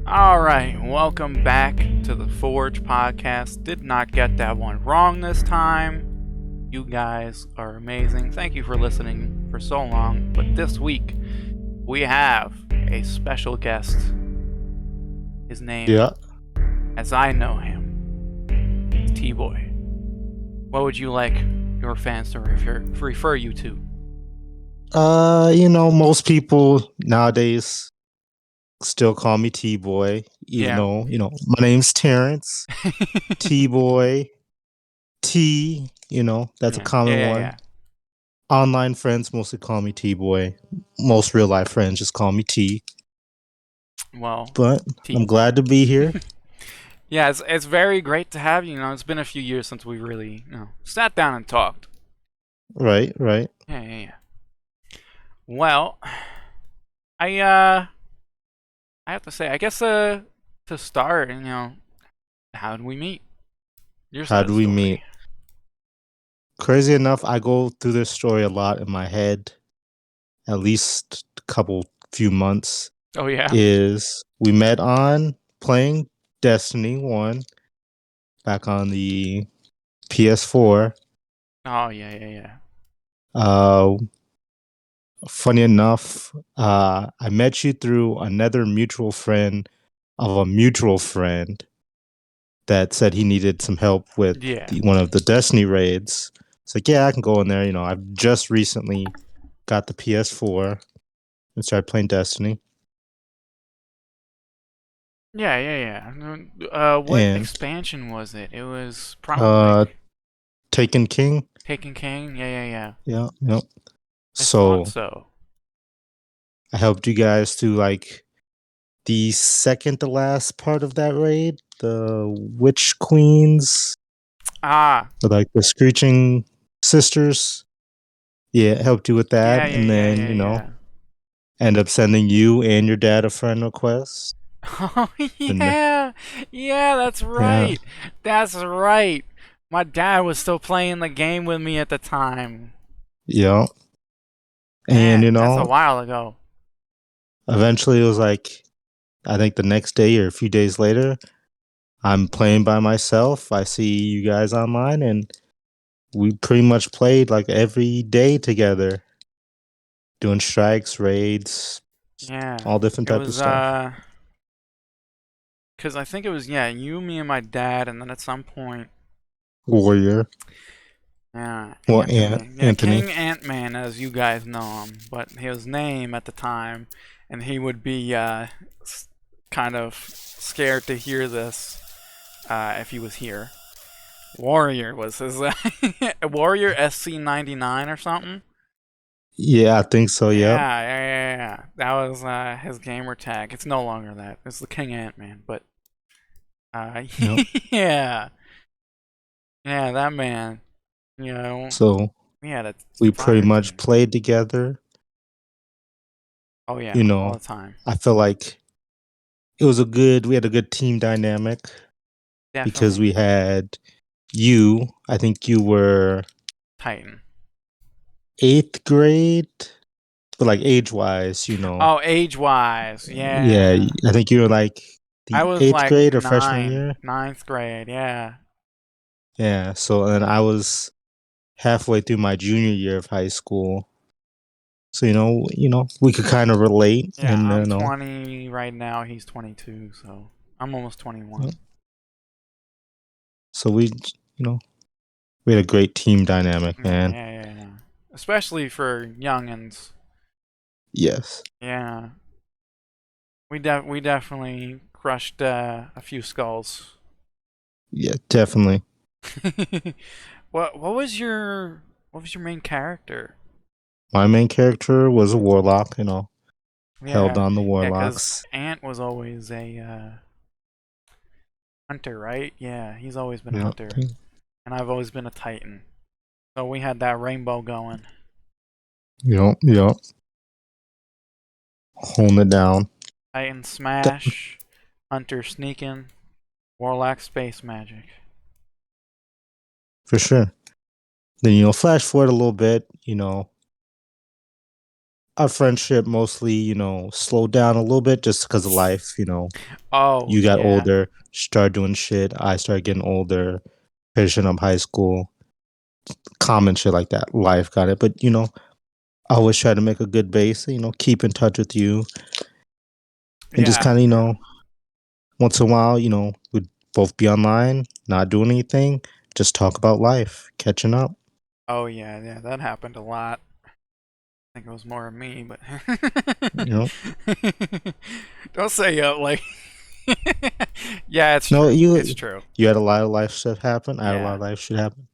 All right, welcome back to the Forge podcast. Did not get that one wrong this time. You guys are amazing. Thank you for listening for so long. But this week, we have a special guest. His name, Yeah. as I know him, is T-Boy. What would you like your fans to refer you to? Most people nowadays still call me T-Boy, even Yeah. though, my name's Terrence. T-Boy, that's a yeah, common yeah, one. yeah. Online friends mostly call me T-Boy. Most real life friends just call me T. Well, But I'm T-Boy. glad to be here. Yeah, it's very great to have you. It's been a few years since we really, sat down and talked. Right, right. Yeah. Well, I I have to say, I guess to start, how did we meet? Your How side of do the we story. meet? Crazy enough, I go through this story a lot in my head, at least a few months. Oh yeah. Is we met on playing Destiny 1 back on the PS4. Oh yeah. Uh, Funny enough, I met you through another mutual friend of a mutual friend that said he needed some help with Yeah. one of the Destiny raids. It's like, yeah, I can go in there. I've just recently got the PS4 and started playing Destiny. Yeah. What And expansion was it? It was probably uh, like Taken King. Taken King. Yeah. Yeah. I thought So so. I helped you guys through like the second to last part of that raid, the Witch Queens, Ah, like the Screeching Sisters. Yeah, helped you with that, and then yeah. end up sending you and your dad a friend request. Oh And yeah, that's yeah, right. That's right. My dad was still playing the game with me at the time. yeah, and Man, that's a while ago. eventually it was like I think the next day or a few days later, I'm playing by myself. I see you guys online, and we pretty much played like every day together, doing strikes, raids, Yeah, all different it type of was stuff. cause I think it was you, me, and my dad, and then at some point, Warrior. Well, Anthony, Anthony. King Ant-Man, as you guys know him, but his name at the time, and he would be kind of scared to hear this if he was here. Warrior was his Warrior SC99 or something. Yeah, I think so. Yep. Yeah. That was his gamer tag. It's no longer that. It's the King Ant Man. But uh, Yep. yeah, that man. You know, So we had a we pretty fire much team. played together. Oh yeah, You all know, the time. I feel like we had a good team dynamic because Definitely we had you. I think you were Titan. eighth grade, but like age wise, Oh, age wise, yeah, yeah. I think you were like I the was eighth like grade or freshman year. ninth grade. Yeah. Yeah. So then I was halfway through my junior year of high school. So we could kind of relate, Yeah, and I'm 20 right now. He's 22, so I'm almost 21. so we had a great team dynamic, Yeah, man. yeah. Especially for youngins. Yes. Yeah, we definitely crushed a few skulls. Yeah, definitely. What was your main character? My main character was a warlock, held Yeah, on the yeah, because warlocks. Ant was always a hunter, right? Yeah, he's always been a Yeah. hunter, and I've always been a titan. So we had that rainbow going. Yep. Holding it down. Titan Th- smash, hunter sneaking, warlock space magic. for sure. Then, flash forward a little bit, our friendship mostly, slowed down a little bit just because of life. Oh, You got yeah. older, started doing shit. I started getting older, finishing up high school, common shit like that. Life got it. But, I always try to make a good base, keep in touch with you and just Yeah. kind of, Yeah. once in a while, we'd both be online, not doing anything, just talk about life, catching up. Oh, yeah, yeah. That happened a lot. I think it was more of me, but You know, don't say like. Yeah, it's no, true. you It's true. you had a lot of life stuff happen. I had a lot Yeah, of life shit happen.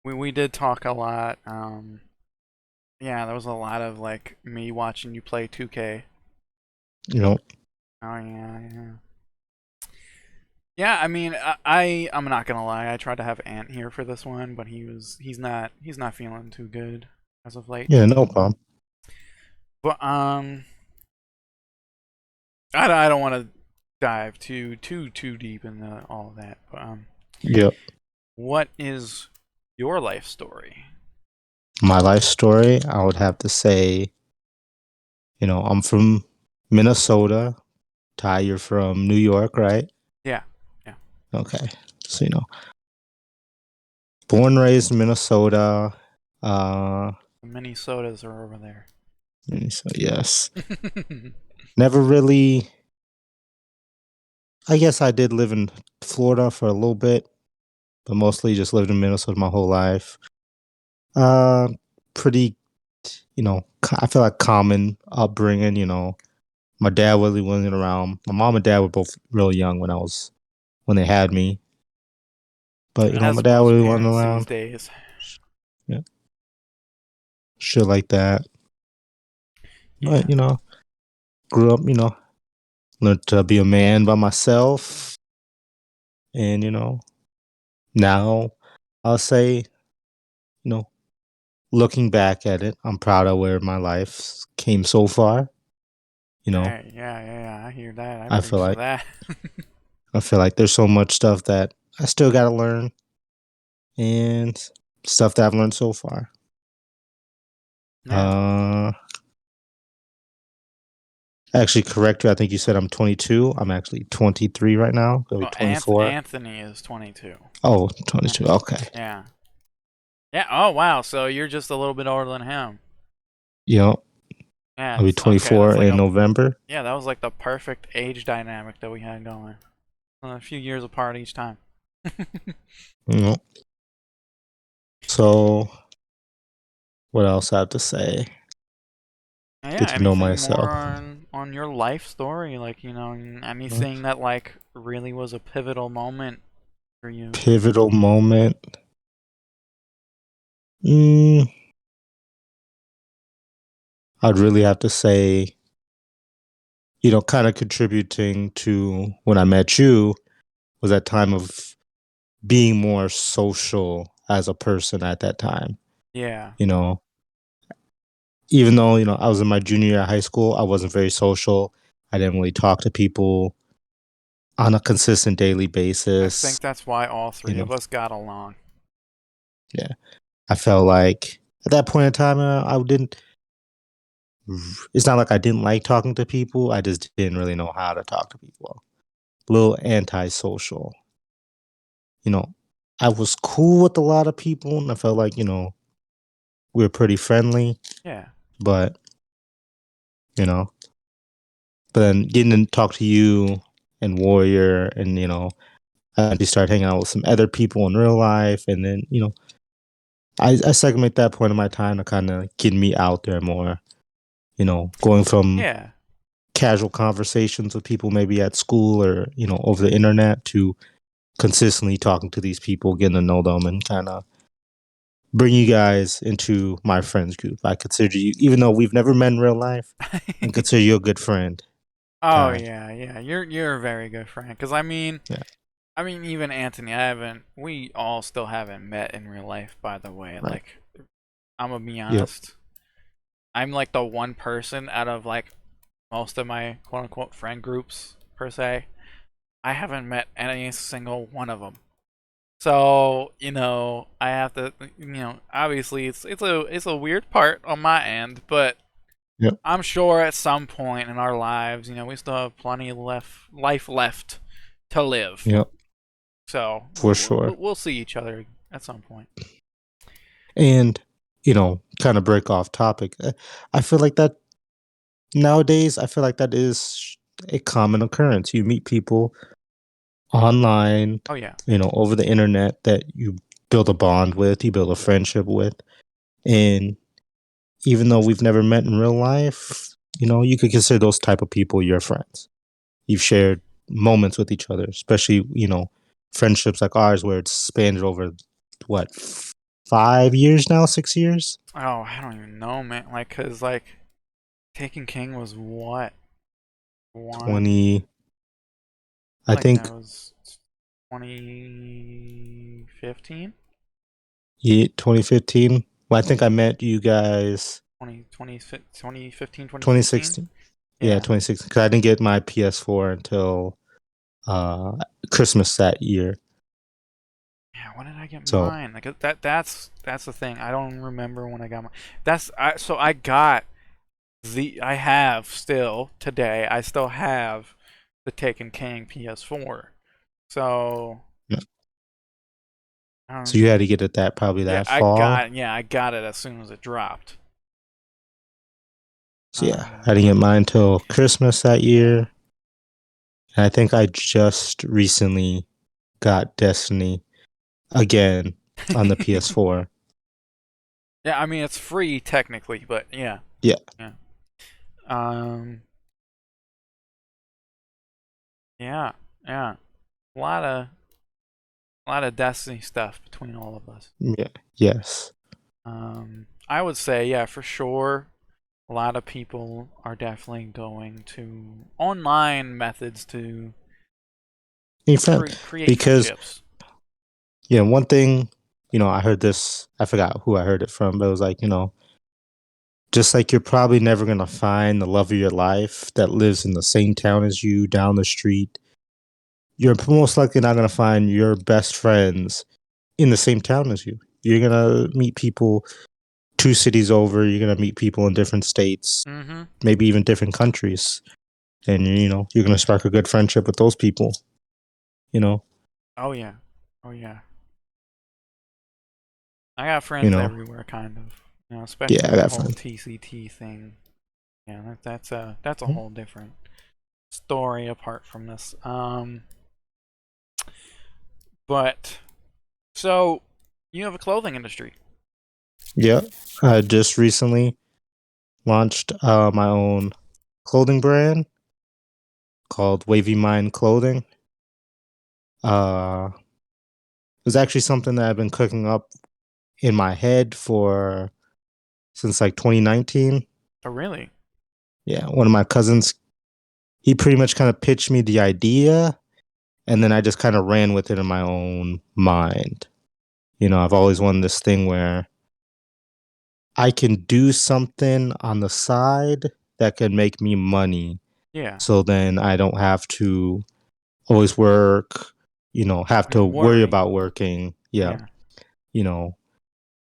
we did talk a lot. Yeah, there was a lot of like me watching you play 2K. You know, Oh yeah, yeah. Yeah, I mean, I'm not gonna lie. I tried to have Ant here for this one, but he's not feeling too good as of late. yeah, no problem. But I don't want to dive too deep into all of that. But Yeah, what is your life story? my life story, I would have to say, I'm from Minnesota. Ty, you're from New York, right? Yeah, yeah. Okay, so born raised in Minnesota. Uh, The mini sodas are over there. so yes, never really. I guess I did live in Florida for a little bit, but mostly just lived in Minnesota my whole life. Uh, Pretty, I feel like common upbringing. My dad really wasn't around. My mom and dad were both really young when they had me, but my As dad most really wasn't parents these around. days. Yeah, shit like that. Yeah. But grew up. Learned to be a man by myself, and now I'll say, you know, looking back at it, I'm proud of where my life came so far. You know, Hey, yeah, yeah, yeah. I hear that. I I feel preach to like that. I feel like there's so much stuff that I still got to learn, and stuff that I've learned so far. Yeah. Uh, Actually, correct you. I think you said I'm 22. I'm actually 23 right now. I'll be Well, 24. Anthony is 22. Oh, Yeah. 22. Okay. Yeah. Yeah. Oh, wow. So you're just a little bit older than him. You know, Yeah. I'll be Okay. That's 24 like in November. yeah, that was like the perfect age dynamic that we had going. A few years apart each time. You know, so what else I have to say? Yeah. Get to know Anything more myself. on your life story? Like anything that like really was a pivotal moment for you? Pivotal moment. Mm, I'd really have to say, kind of contributing to when I met you was that time of being more social as a person at that time. Yeah. You know, Even though, I was in my junior year of high school, I wasn't very social. I didn't really talk to people on a consistent daily I basis. think that's why all You three know, of us got along. yeah. I felt like at that point in time, I didn't. It's not like I didn't like talking to people. I just didn't really know how to talk to people. A little antisocial. You know, I was cool with a lot of people, and I felt like we were pretty friendly. Yeah. But you know, but then getting to talk to you and Warrior, and I just started hanging out with some other people in real life, and then I segment that point in my time to kind of get me out there more. Going from Yeah. casual conversations with people maybe at school or over the internet to consistently talking to these people, getting to know them, and kind of bring you guys into my friends group. I consider you, even though we've never met in real life, I consider you a good friend, Oh Ty. yeah, yeah. You're a very good friend. Cause Yeah, I mean, even Anthony, I haven't. We all still haven't met in real life. By the way, right. like I'm gonna be Yep. honest. I'm like the one person out of like most of my quote unquote friend groups per se. I haven't met any single one of them. So I have to. Obviously, it's a weird part on my end, but Yep. I'm sure at some point in our lives, we still have plenty of life left to live. Yep. So For sure. we'll see each other at some point. And, kind of break off topic. I feel like that nowadays, I feel like that is a common occurrence. You meet people online, Oh yeah. over the internet that you build a bond with, you build a friendship with. And even though we've never met in real life, you could consider those type of people your friends. You've shared moments with each other, especially, friendships like ours where it's spanned over what, 5 years now, 6 years? Oh, I don't even know, man. Like, cause Taken King was what, one? 20, I Like that think, was 2015, yeah, 2015. Well, I think I met you guys 2015, 2016. 2016. Yeah, Yeah. 2016. Because I didn't get my PS4 until uh Christmas that year. Yeah, when did I get So mine? Like that's the thing. I don't remember when I got mine. So I got I have still today. I still have the Taken King PS4. So yeah. So you um had to get it probably yeah, that fall. I got it as soon as it dropped. So yeah, I didn't get mine till Christmas that Yeah. year. And I think I just recently got Destiny again on the PS4. Yeah, I mean it's free technically, but yeah. Yeah. Yeah. Um yeah, yeah. A lot of Destiny stuff between all of us. Yeah. Yes. I would say, yeah, for sure, a lot of people are definitely going to online methods to Your friend, create because friendships. one thing, I heard this. I forgot who I heard it from, but it was like, just like you're probably never gonna find the love of your life that lives in the same town as you down the street. You're most likely not gonna find your best friends in the same town as you. You're gonna meet people 2 cities over. You're gonna meet people in different states, Mm-hmm. maybe even different countries, and you're gonna spark a good friendship with those people. You know, Oh yeah. Oh yeah. I got you friends know. everywhere, kind of. Yeah, Especially I with the got whole friends. TCT thing. Yeah, that's a Mhm. whole different story apart from this. But so you have a clothing industry. Yeah, I just recently launched my own clothing brand called Wavy Clothing. It was actually something that I've been cooking up in my head for since like 2019. Oh really? Yeah, one of my cousins, he pretty much kind of pitched me the idea, and then I just kind of ran with it in my own mind. I've always wanted this thing where I can do something on the side that can make me money. Yeah. So then I don't have to always work, have to And worry worry. about working. Yeah. Yeah. You know,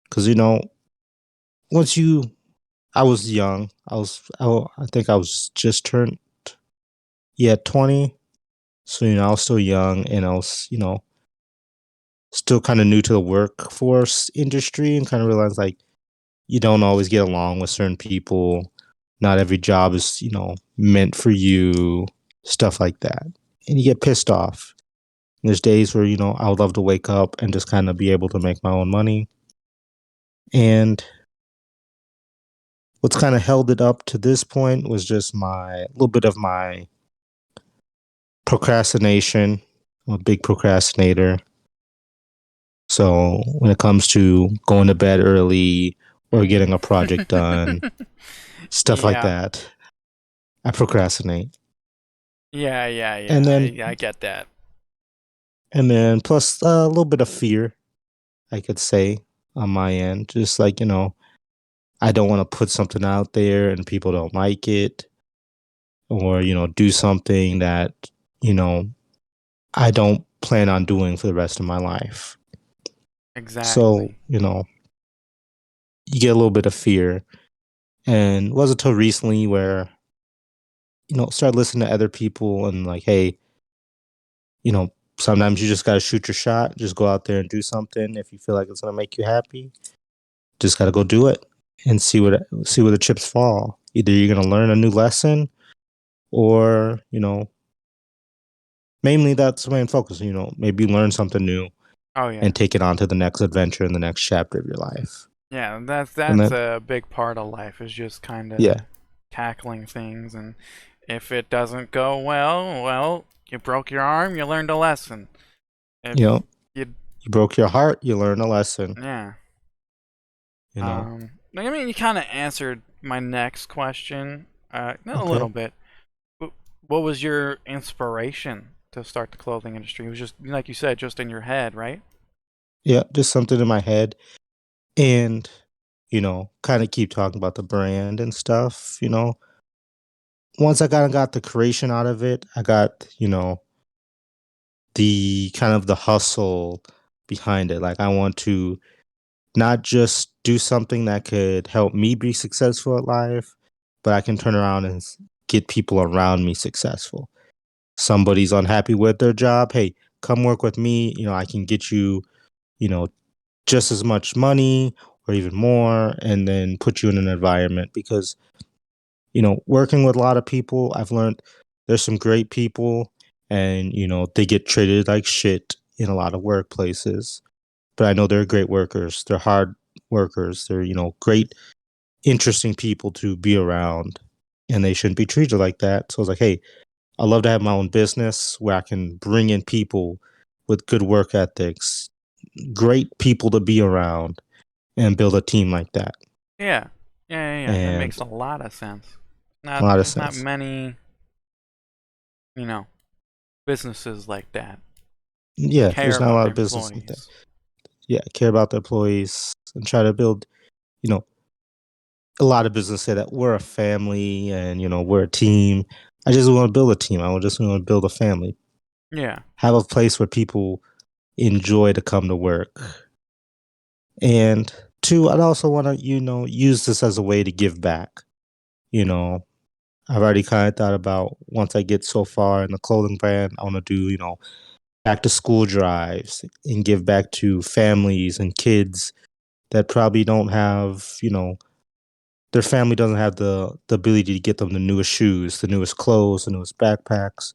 because, once I was young, I think I was just turned, yeah, 20. So, I was still young and I was, still kind of new to the workforce industry and kind of realized like you don't always get along with certain people. Not every job is, meant for you, stuff like that. And you get pissed off. And there's days where, I would love to wake up and just kind of be able to make my own money. And what's kind of held it up to this point was just my little bit of my procrastination. I'm a big procrastinator. So when it comes to going to bed early or getting a project done, stuff like Yeah. that, I procrastinate. Yeah, yeah, And yeah. then I get that. plus a little bit of fear, I could say, on my end. Just like, I don't want to put something out there and people don't like it, or, do something that, you know, I don't plan on doing for the rest of my life. So, Exactly. you get a little bit of fear. And it wasn't until recently where, started listening to other people and like, hey, sometimes you just gotta shoot your shot, just go out there and do something. If you feel like it's gonna make you happy, just gotta go do it and see where the chips fall. Either you're gonna learn a new lesson or, mainly that's the main focus, maybe learn something new Oh yeah. and take it on to the next adventure in the next chapter of your life. Yeah, And that's then a big part of life is just kind of yeah, tackling things, and if it doesn't go well, you broke your arm, you learned a lesson. If you know, you you broke your heart, you learn a lesson, yeah. you know. I mean, you kind of answered my next question, a little Okay. bit. What was your inspiration to start the clothing industry? It was just like you said, just in your head, right? Yeah, just something in my head. And, kind of keep talking about the brand and stuff. Once I kind of got the creation out of it, I got, the kind of the hustle behind it. Like I want to not just do something that could help me be successful at life, but I can turn around and get people around me successful. Somebody's unhappy with their job, hey, come work with me. I can get you, you know, just as much money or even more, and then put you in an environment because, working with a lot of people, I've learned there's some great people and, they get treated like shit in a lot of workplaces. But I know they're great workers. They're hard workers. They're, great, interesting people to be around and they shouldn't be treated like that. So I was like, hey, I love to have my own business where I can bring in people with good work ethics, great people to be around, and build a team like that. Yeah, yeah. That And makes a lot of sense. a Not lot of there's not sense. many, you know, businesses like that Yeah, care there's not a about lot their of business like that. employees. Yeah, care about the employees and try to build, you know, a lot of business say that we're a family and, we're a team. I just want to build a team. I just want to build a family. Yeah, Have a place where people enjoy to come to work. And two, I'd also want to, use this as a way to give back. You know, I've already kind of thought about once I get so far in the clothing brand, I want to do, back to school drives and give back to families and kids that probably don't have, their family doesn't have the ability to get them the newest shoes, the newest clothes, the newest backpacks.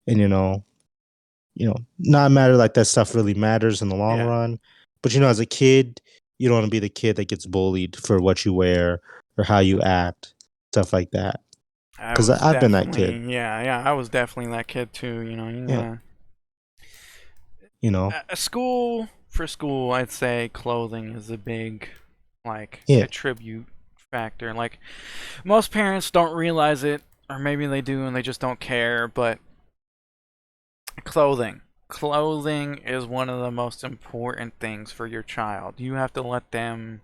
And not matter like that stuff really matters in the long yeah. run. But as a kid, you don't want to be the kid that gets bullied for what you wear or how you act, stuff like that. I Because was I've been that kid, definitely yeah. I was definitely that kid too. You yeah, gotta you know, school for school. I'd say clothing is a big like yeah, attribute factor. Like most parents don't realize it, or maybe they do and they just don't care. But clothing is one of the most important things for your child. You have to let them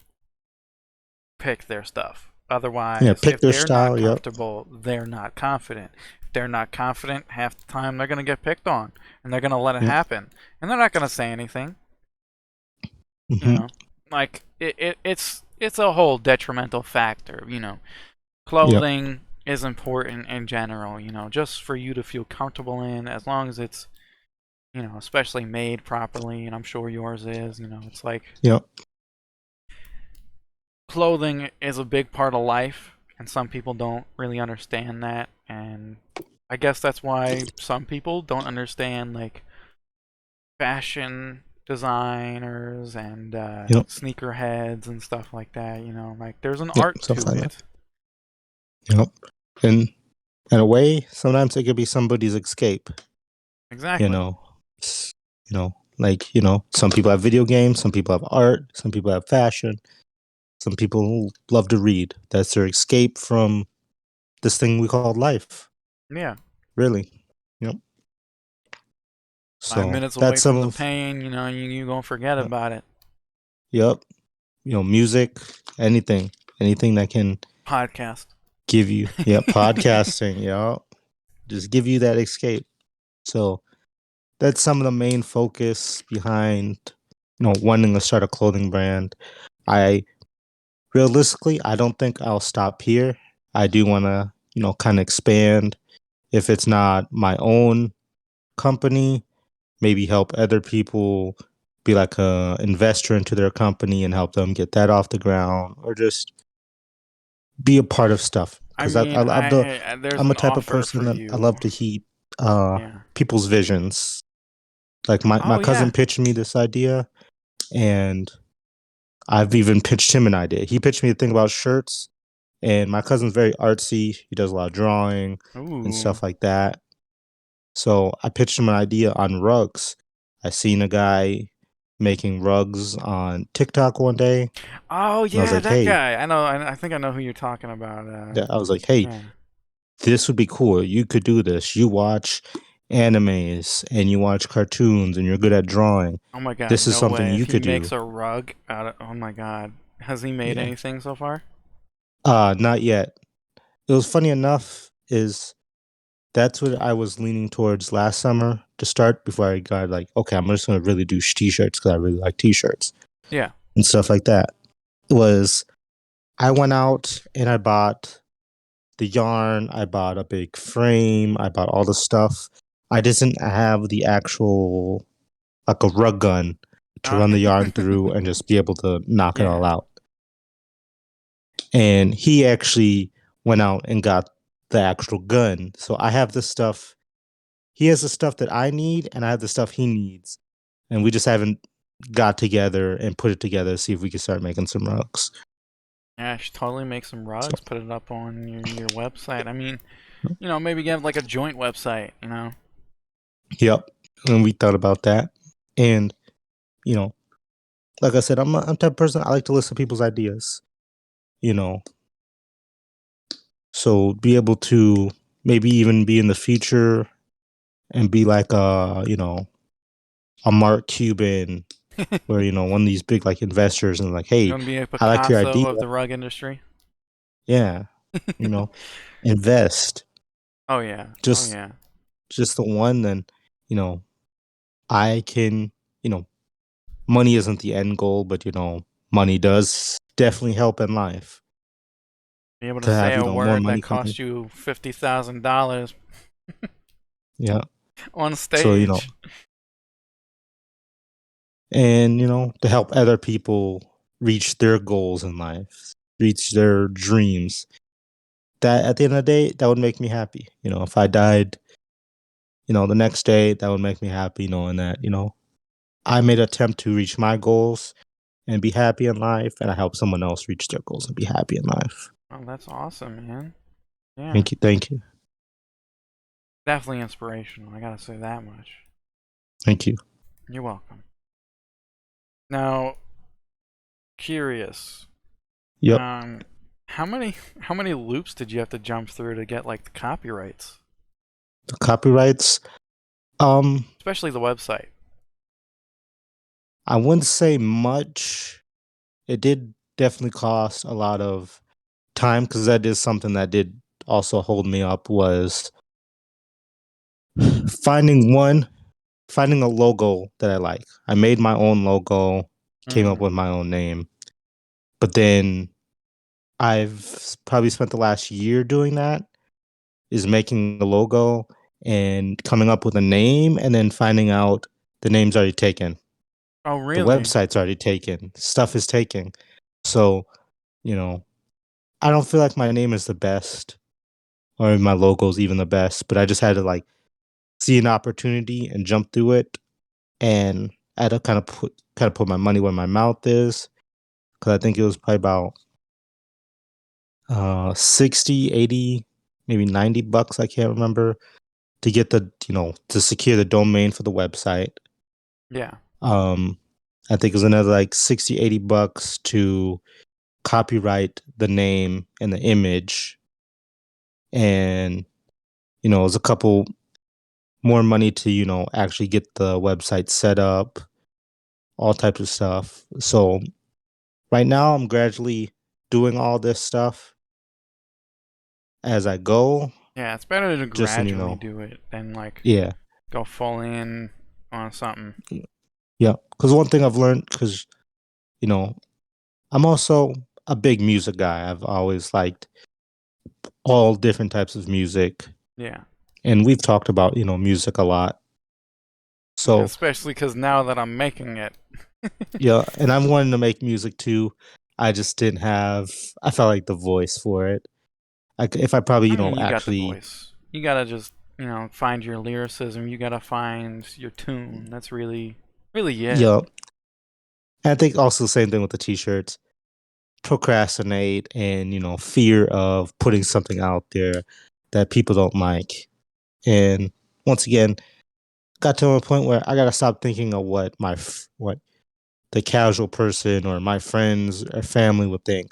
pick their stuff. yeah. Otherwise, Pick if their they're not style, yep, comfortable, they're not confident. If they're not confident, half the time they're going to get picked on and they're going to let it yep, happen. And they're not going to say anything, you hmm know. Like it's a whole detrimental factor, yep, Clothing is important in general, just for you to feel comfortable in as long as it's, especially made properly, and I'm sure yours is, it's like yep, clothing is a big part of life, and some people don't really understand that. And I guess that's why some people don't understand like fashion designers and yep, sneakerheads and stuff like that. Like there's an yep, art stuff to like that. it. Yep. And in a way, sometimes it could be somebody's escape. You Exactly. know, like some people have video games, some people have art, some people have fashion, some people love to read. That's their escape from this thing we call life. Yeah. Really. Yep. 5 So minutes away that's some from the of. pain, you gonna forget Yep. about it. Yep. Music, anything that can Podcast. give you. Yeah, podcasting. Yeah, just give you that escape. So that's some of the main focus behind wanting to start a clothing brand. I realistically, I don't think I'll stop here. I do want to, kind of expand. If it's not my own company, maybe help other people, be like a investor into their company and help them get that off the ground, or just be a part of stuff. I Because I, mean, I love the there's I'm a an type of offer person for that I you. love to heat Yeah. people's visions. Like my Oh cousin yeah. pitched me this idea, and I've even pitched him an idea. He pitched me to think about shirts, and my cousin's very artsy. He does a lot of drawing and Ooh. stuff like that. So I pitched him an idea on rugs. I seen a guy making rugs on TikTok one day, Oh and I was yeah, like, that "Hey," guy. I know. I think I know who you're talking about. I was like, "Hey, Yeah. this would be cool. You could do this. You watch animes and you watch cartoons and you're good at drawing. Oh my God, This is no something way. If you he could makes do." a rug out of, oh my God, has he made Yeah. anything so far? Not yet. It was funny enough is that's what I was leaning towards last summer to start before I got like, okay, I'm just going to really do t-shirts because I really like t-shirts Yeah. and stuff like that. Was I went out and I bought the yarn, I bought a big frame, I bought all the stuff. I didn't have the actual like a rug gun to Uh, run the yarn through and just be able to knock it all yeah. out. And he actually went out and got the actual gun. So I have the stuff. He has the stuff that I need, and I have the stuff he needs. And we just haven't got together and put it together to see if we can start making some rugs. Yeah, I should totally make some So, rugs, put it up on your website. I mean, maybe get like a joint website. yep. And we thought about that. And, you know, like I said, I'm the type of person I like to listen to people's ideas, you know. So be able to maybe even be in the future and be like a Mark Cuban or one of these big like investors and like, You hey, want to be a I like your Picasso idea. of the rug industry? Yeah, you know, invest. Oh yeah. Oh Just yeah. just the one, then you know, I can, money isn't the end goal, but money does definitely help in life Be able to to say have, a more word that money come in. cost you $50,000 Yeah. on So, stage. and to help other people reach their goals in life, reach their dreams. That at the end of the day, that would make me happy. If I died, the next day, that would make me happy knowing that, I made an attempt to reach my goals and be happy in life, and I help someone else reach their goals and be happy in life. Oh, that's awesome, man. Yeah, Thank you. Thank you. definitely inspirational. I gotta say that much. Thank you. You're welcome. Now, curious. Yep. Um, how many loops did you have to jump through to get like the copyrights, The copyrights. Um, especially the website? I wouldn't say much. It did definitely cost a lot of time because that is something that did also hold me up was finding one finding a logo that I like. I made my own logo, came up Mm. with my own name, but then I've probably spent the last year doing that, is making the logo and coming up with a name and then finding out the name's already taken. Oh, The really? website's already taken. Stuff is taken. So, you know, I don't feel like my name is the best or my logo's even the best, but I just had to like see an opportunity and jump through it, and I had to kind of put my money where my mouth is, because I think it was probably about 60, 80, maybe $90, I can't remember, to get to secure the domain for the website. Yeah. Um I think it was another like 60, $80 to copyright the name and the image, and it was a couple more money to actually get the website set up, all types of stuff. So right now I'm gradually doing all this stuff as I go, Yeah, it's better to just in gradually do it than like yeah. go full in on something. Yeah, because one thing I've learned, because you know I'm also a big music guy. I've always liked all different types of music, Yeah. and we've talked about music a lot. Yeah, So especially because now that I'm making it. yeah, and I'm wanting to make music too. I just didn't have. I felt like the voice for it. If I probably I mean, you got the actually voice. You gotta just, find your lyricism. You gotta find your tune. That's really, really it. yeah. I think also the same thing with the t-shirts. Procrastinate and fear of putting something out there that people don't like. And once again, got to a point where I gotta stop thinking of what the casual person or my friends or family would think.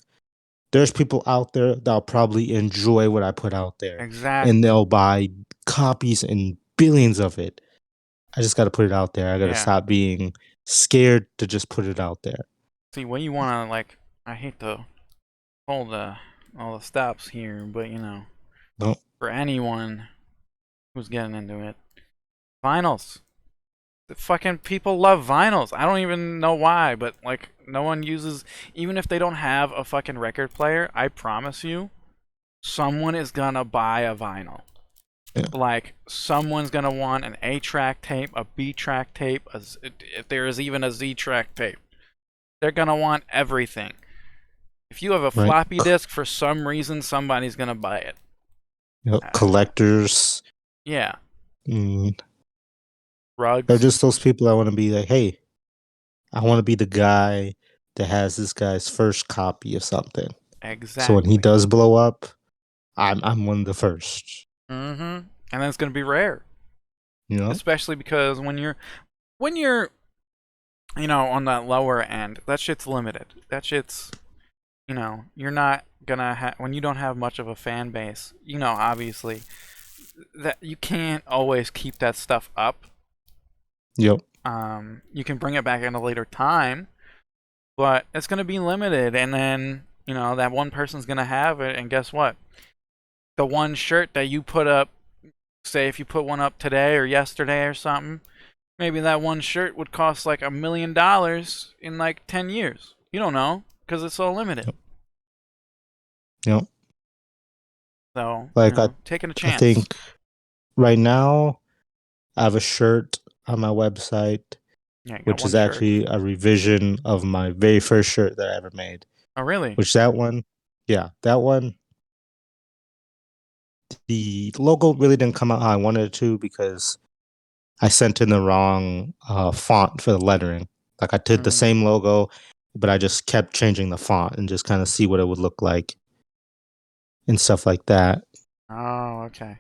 There's people out there that'll probably enjoy what I put out there, and Exactly. they'll buy copies and billions of it. I just gotta put it out there. I gotta Yeah. stop being scared to just put it out there. See, what you wanna like? I hate to hold all the stops here, but No, for anyone who's getting into it, vinyls. The fucking people love vinyls. I don't even know why, but like no one uses. Even if they don't have a fucking record player, I promise you, someone is gonna buy a vinyl. yeah, Like someone's gonna want an A-track tape, a B-track tape, if there is even a Z-track tape. They're gonna want everything. If you have a right. floppy disk, for some reason, somebody's gonna buy it. Uh, Collectors. yeah, Mm, they're rugs. just those people that want to be like, hey, I want to be the guy that has this guy's first copy of something. So when he Exactly. does blow up, I'm one of the first. Mm-hmm. And then it's gonna be rare, You know? especially because when you're on that lower end, that shit's limited. That shit's you're not gonna have when you don't have much of a fan base. Obviously that you can't always keep that stuff up. Yep. You can bring it back at a later time, but it's gonna be limited, and then that one person's gonna have it, and guess what? The one shirt that you put up, say if you put one up today or yesterday or something, maybe that one shirt would cost like $1 million in like 10 years. You don't know because it's so limited. Yep. Yep. So, Like taking a I chance. think right now I have a shirt on my website, Yeah, you got which is one shirt. actually a revision of my very first shirt that I ever made. Oh, really? Which that one, yeah, that one, the logo really didn't come out how I wanted it to because I sent in the wrong font for the lettering. Like I did the Mm. same logo, but I just kept changing the font and just kind of see what it would look like and stuff like that. Oh, okay.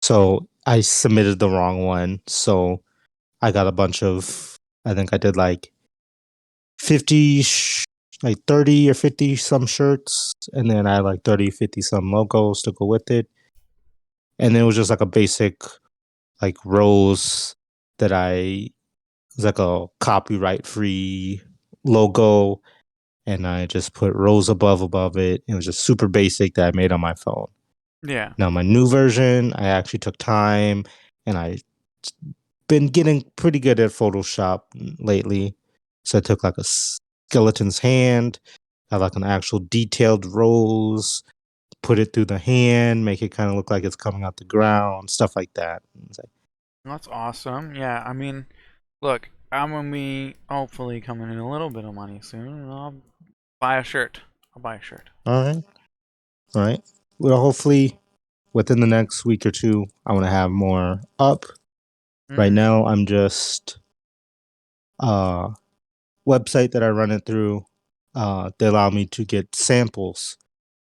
So I submitted the wrong one. So I got a bunch of, I think I did like 50, like 30 or 50 some shirts. And then I had like 30, 50 some logos to go with it. And then it was just like a basic, like rose that it was like a copyright free logo. And I just put rose above it. It was just super basic that I made on my phone. Yeah. Now my new version, I actually took time and I been getting pretty good at Photoshop lately. So I took like a skeleton's hand, have like an actual detailed rose, put it through the hand, make it kind of look like it's coming out the ground, stuff like that. It's like, That's awesome. Yeah, I mean, look, I'm gonna be hopefully coming in a little bit of money soon, and I'll buy a shirt. I'll buy a shirt. all right, all right. Well, hopefully within the next week or two, I want to have more up. Right Mm. now, I'm just website that I run it through. They allow me to get samples.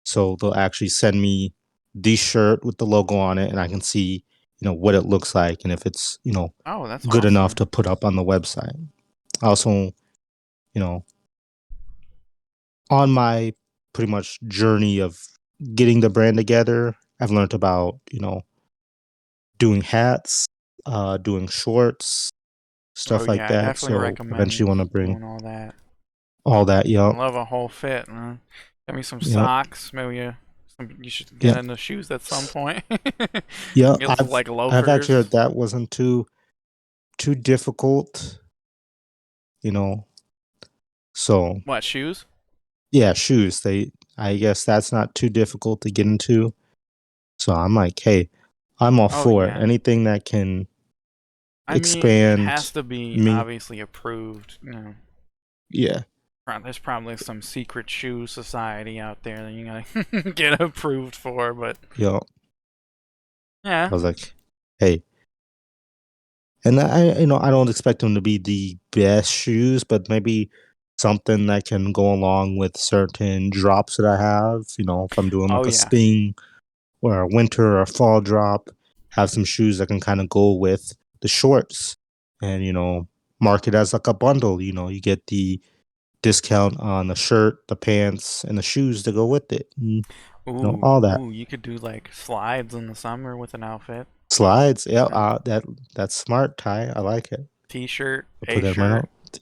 So they'll actually send me the shirt with the logo on it and I can see, what it looks like and if it's, Oh, that's good enough awesome. to put up on the website. Also, you know, on my pretty much journey of getting the brand together, I've learned about, doing hats, doing shorts, Oh stuff like yeah, I that. definitely So eventually recommend want to bring doing all that. all that. I Yep. love a whole fit, man. Get me some Yep. socks. Maybe you should get Yep. into shoes at some point. Yeah, Get I've like I've actually loafers. heard that wasn't too difficult, you know. So What shoes? yeah, shoes. I guess that's not too difficult to get into. So I'm like, hey, I'm all Oh for it. yeah. Anything that can I mean, it expand has to be me. obviously approved. You know, Yeah. there's probably some secret shoe society out there that you gotta get approved for. But Yo, yeah. I was like, hey, and I don't expect them to be the best shoes, but maybe something that can go along with certain drops that I have. If I'm doing Oh like a yeah. spring or a winter or a fall drop, have some shoes that can kind of go with the shorts, and mark it as like a bundle. You get the discount on the shirt, the pants, and the shoes to go with it. And, all that. You could do like slides in the summer with an outfit. Slides, yeah, You know, that's smart, Ty. I like it. t-shirt, I'll put a that in my shirt. note.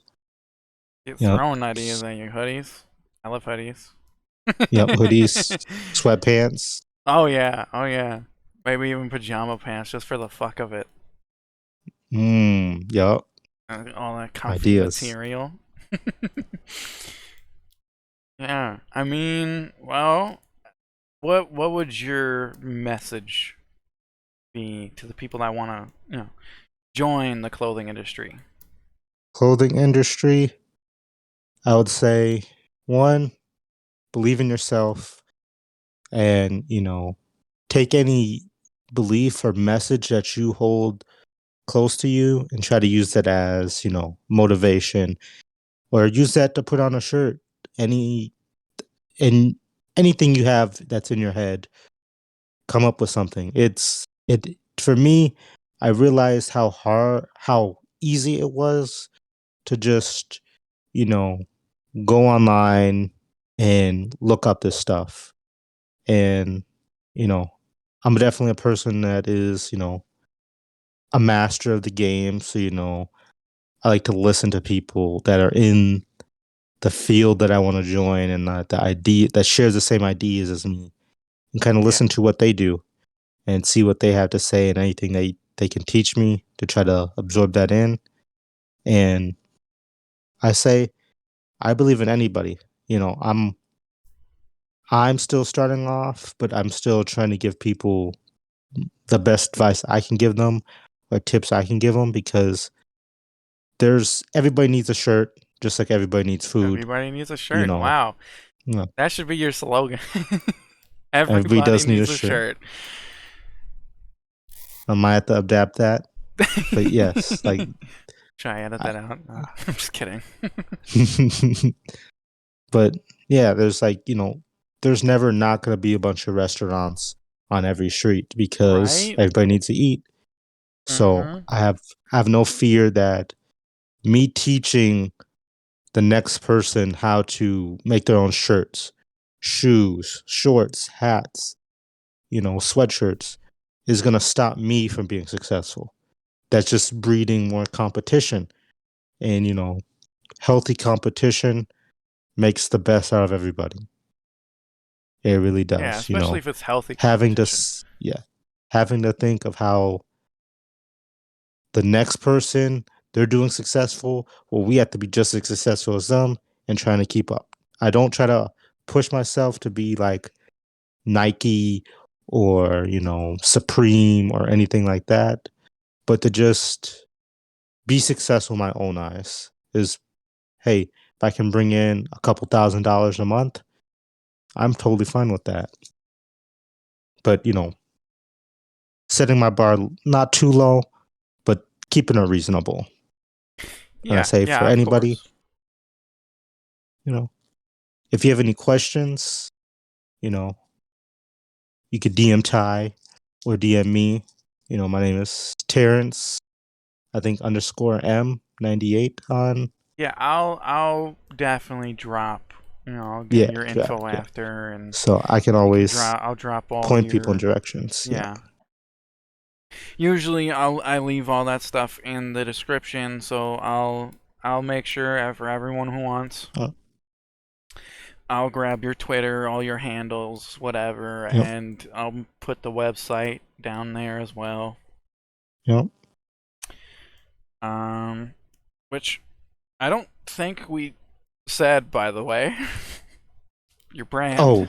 Get Yep, throwing ideas at your hoodies. I love hoodies. yep. Hoodies, sweatpants. Oh yeah, oh yeah. Maybe even pajama pants just for the fuck of it. Yep. All that comfy Ideas. material. Yeah, I mean, well, what would your message be to the people that want to, join the clothing industry? Clothing industry. I would say one, believe in yourself, and take any belief or message that you hold close to you and try to use that as motivation, or use that to put on a shirt. Any and anything you have that's in your head, come up with something. It for me. I realized how easy it was to just you know go online and look up this stuff. And you know I'm definitely a person that is a master of the game. So I like to listen to people that are in the field that I want to join, and the idea that shares the same ideas as me, and kind of Yeah, listen to what they do and see what they have to say, and anything they can teach me to try to absorb that in. And I say I believe in anybody. I'm still starting off, but I'm still trying to give people the best advice I can give them, or tips I can give them, because there's everybody needs a shirt just like everybody needs food. everybody needs a You shirt. know, Wow, you know, that should be your slogan. everybody Everybody does need a needs a shirt. shirt. I might have to adapt that, but yes, like Should I edit I, that out? No, I'm just kidding. but yeah, there's never not going to be a bunch of restaurants on every street because Right? everybody needs to eat. So Mm-hmm. I have no fear that me teaching the next person how to make their own shirts, shoes, shorts, hats, sweatshirts, is going to stop me from being successful. That's just breeding more competition. And healthy competition makes the best out of everybody. It really Yeah, does. especially if it's healthy Having to, competition. yeah, having to think of how the next person they're doing successful, well, we have to be just as successful as them and trying to keep up. I don't try to push myself to be like Nike or, Supreme or anything like that, but to just be successful in my own eyes is, hey, if I can bring in a couple $1,000s a month, I'm totally fine with that. But, setting my bar not too low, but keeping it reasonable. And I Yeah, say for yeah, of anybody, course. you know, if you have any questions, you know, you could DM Ty or DM me. My name is Terrence, I think underscore M98 on. Yeah, I'll definitely drop. I'll get Yeah, your yeah, info yeah. after, and So I can you can always drop. I'll drop all point people in your. directions. Yeah. Yeah. Usually, I leave all that stuff in the description, so I'll make sure for everyone who wants. Uh, I'll grab your Twitter, all your handles, whatever, yep. and I'll put the website down there as well. Yep. Which I don't think we said, by the way. your brand. Oh,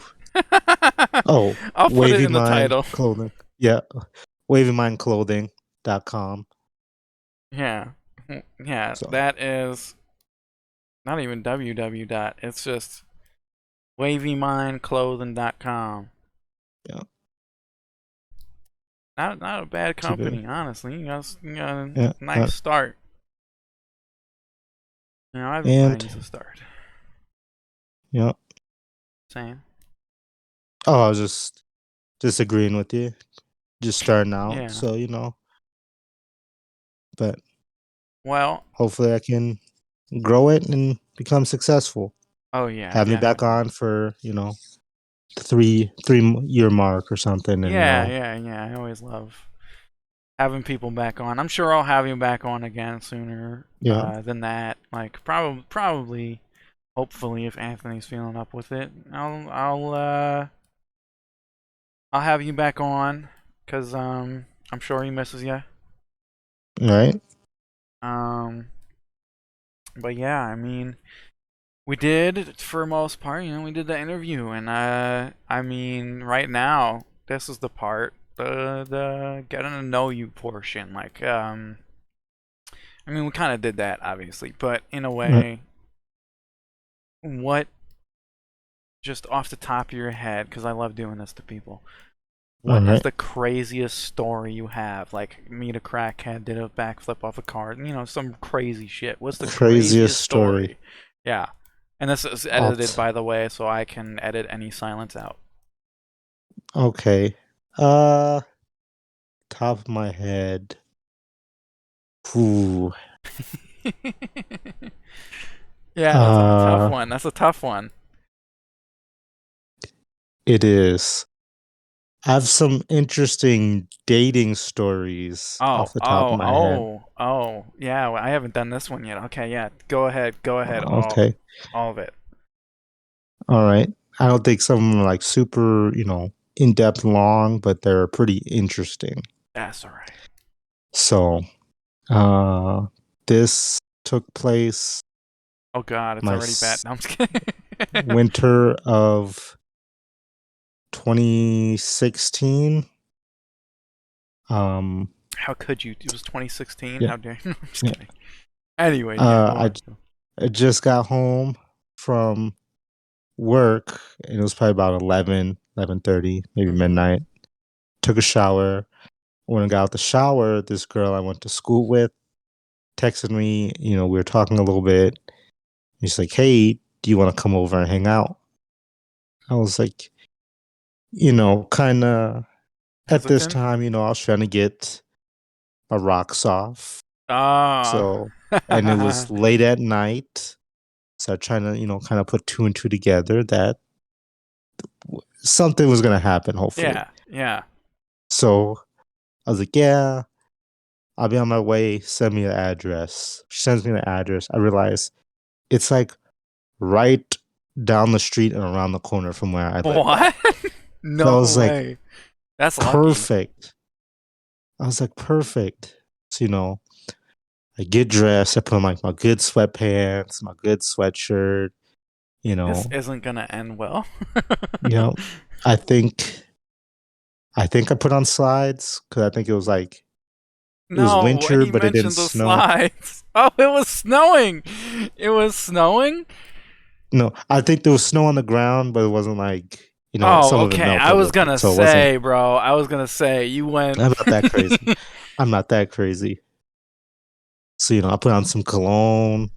oh, I'll put it Wavy in the Mind title. Clothing. Yeah, wavymindclothing.com. Yeah. Yeah, So, that is not even www dot. It's just wavymindclothing.com. yeah, Not a bad keep it. company, honestly. You got a Yeah, nice start. Everybody and needs to start. yeah. Saying. Oh, I was just disagreeing with you. Just starting out, Yeah. so but Well, hopefully I can grow it and become successful. oh yeah, Have me back definitely. on for the three-year mark or something, and Yeah. I always love having people back on. I'm sure I'll have you back on again sooner yeah, than that. Like probably, hopefully, if Anthony's feeling up with it, I'll have you back on because I'm sure he misses you. right, Um, but yeah, I mean, we did for most part. We did the interview, and I mean, right now this is the part, the getting to know you portion. Like, I mean, we kind of did that obviously, but in a right, way, what just off the top of your head, because I love doing this to people. all What is right. the craziest story you have? Like, meet a crackhead, did a backflip off a car, some crazy shit. What's the Craziest craziest story. story? Yeah. And this is edited, Alt. by the way, so I can edit any silence out. Okay. Uh, Top of my head. Ooh. Yeah, that's a tough Uh, one. That's a tough one. it is. I have some interesting dating stories Oh, off the top of oh, my head. oh, oh. Yeah, well, I haven't done this one yet. Okay, yeah. Go ahead. Go ahead. Okay. All of it. All right. I don't think some of them are like super, in depth long, but they're pretty interesting. That's all right. So, uh, this took place Oh God, it's my already bad. No, I'm just kidding. winter of 2016. Um, How could you? It was 2016. yeah, How dare you? I'm just yeah. kidding. Anyways, yeah, go I on. I just got home from work, and it was probably about 11:30, maybe Mm-hmm. midnight. Took a shower. When I got out the shower, this girl I went to school with texted me. We were talking a little bit. She's like, "Hey, do you want to come over and hang out?" I was like, kind of at this Hesitant? time, I was trying to get my rocks off. Ah. So, and it was late at night. So, trying to, kind of put two and two together that something was going to happen, hopefully. yeah. So, I was like, yeah, I'll be on my way. Send me the address. She sends me the address. I realize it's like right down the street and around the corner from where I live at. What? So I No was like, way. That's lucky. perfect. I was like, perfect. So, I get dressed. I put on like my good sweatpants, my good sweatshirt. You This know, isn't gonna end well. you know. I think I put on slides because I think it was No, winter, he but it didn't mentioned the snow. slides. Oh, it was snowing. It was snowing? No, I think there was snow on the ground, but it wasn't like Oh, some of it okay. I melted a was little bit, gonna so it wasn't. say, bro. I was gonna say you went. I'm not that crazy. I'm not that crazy. So I put on some cologne.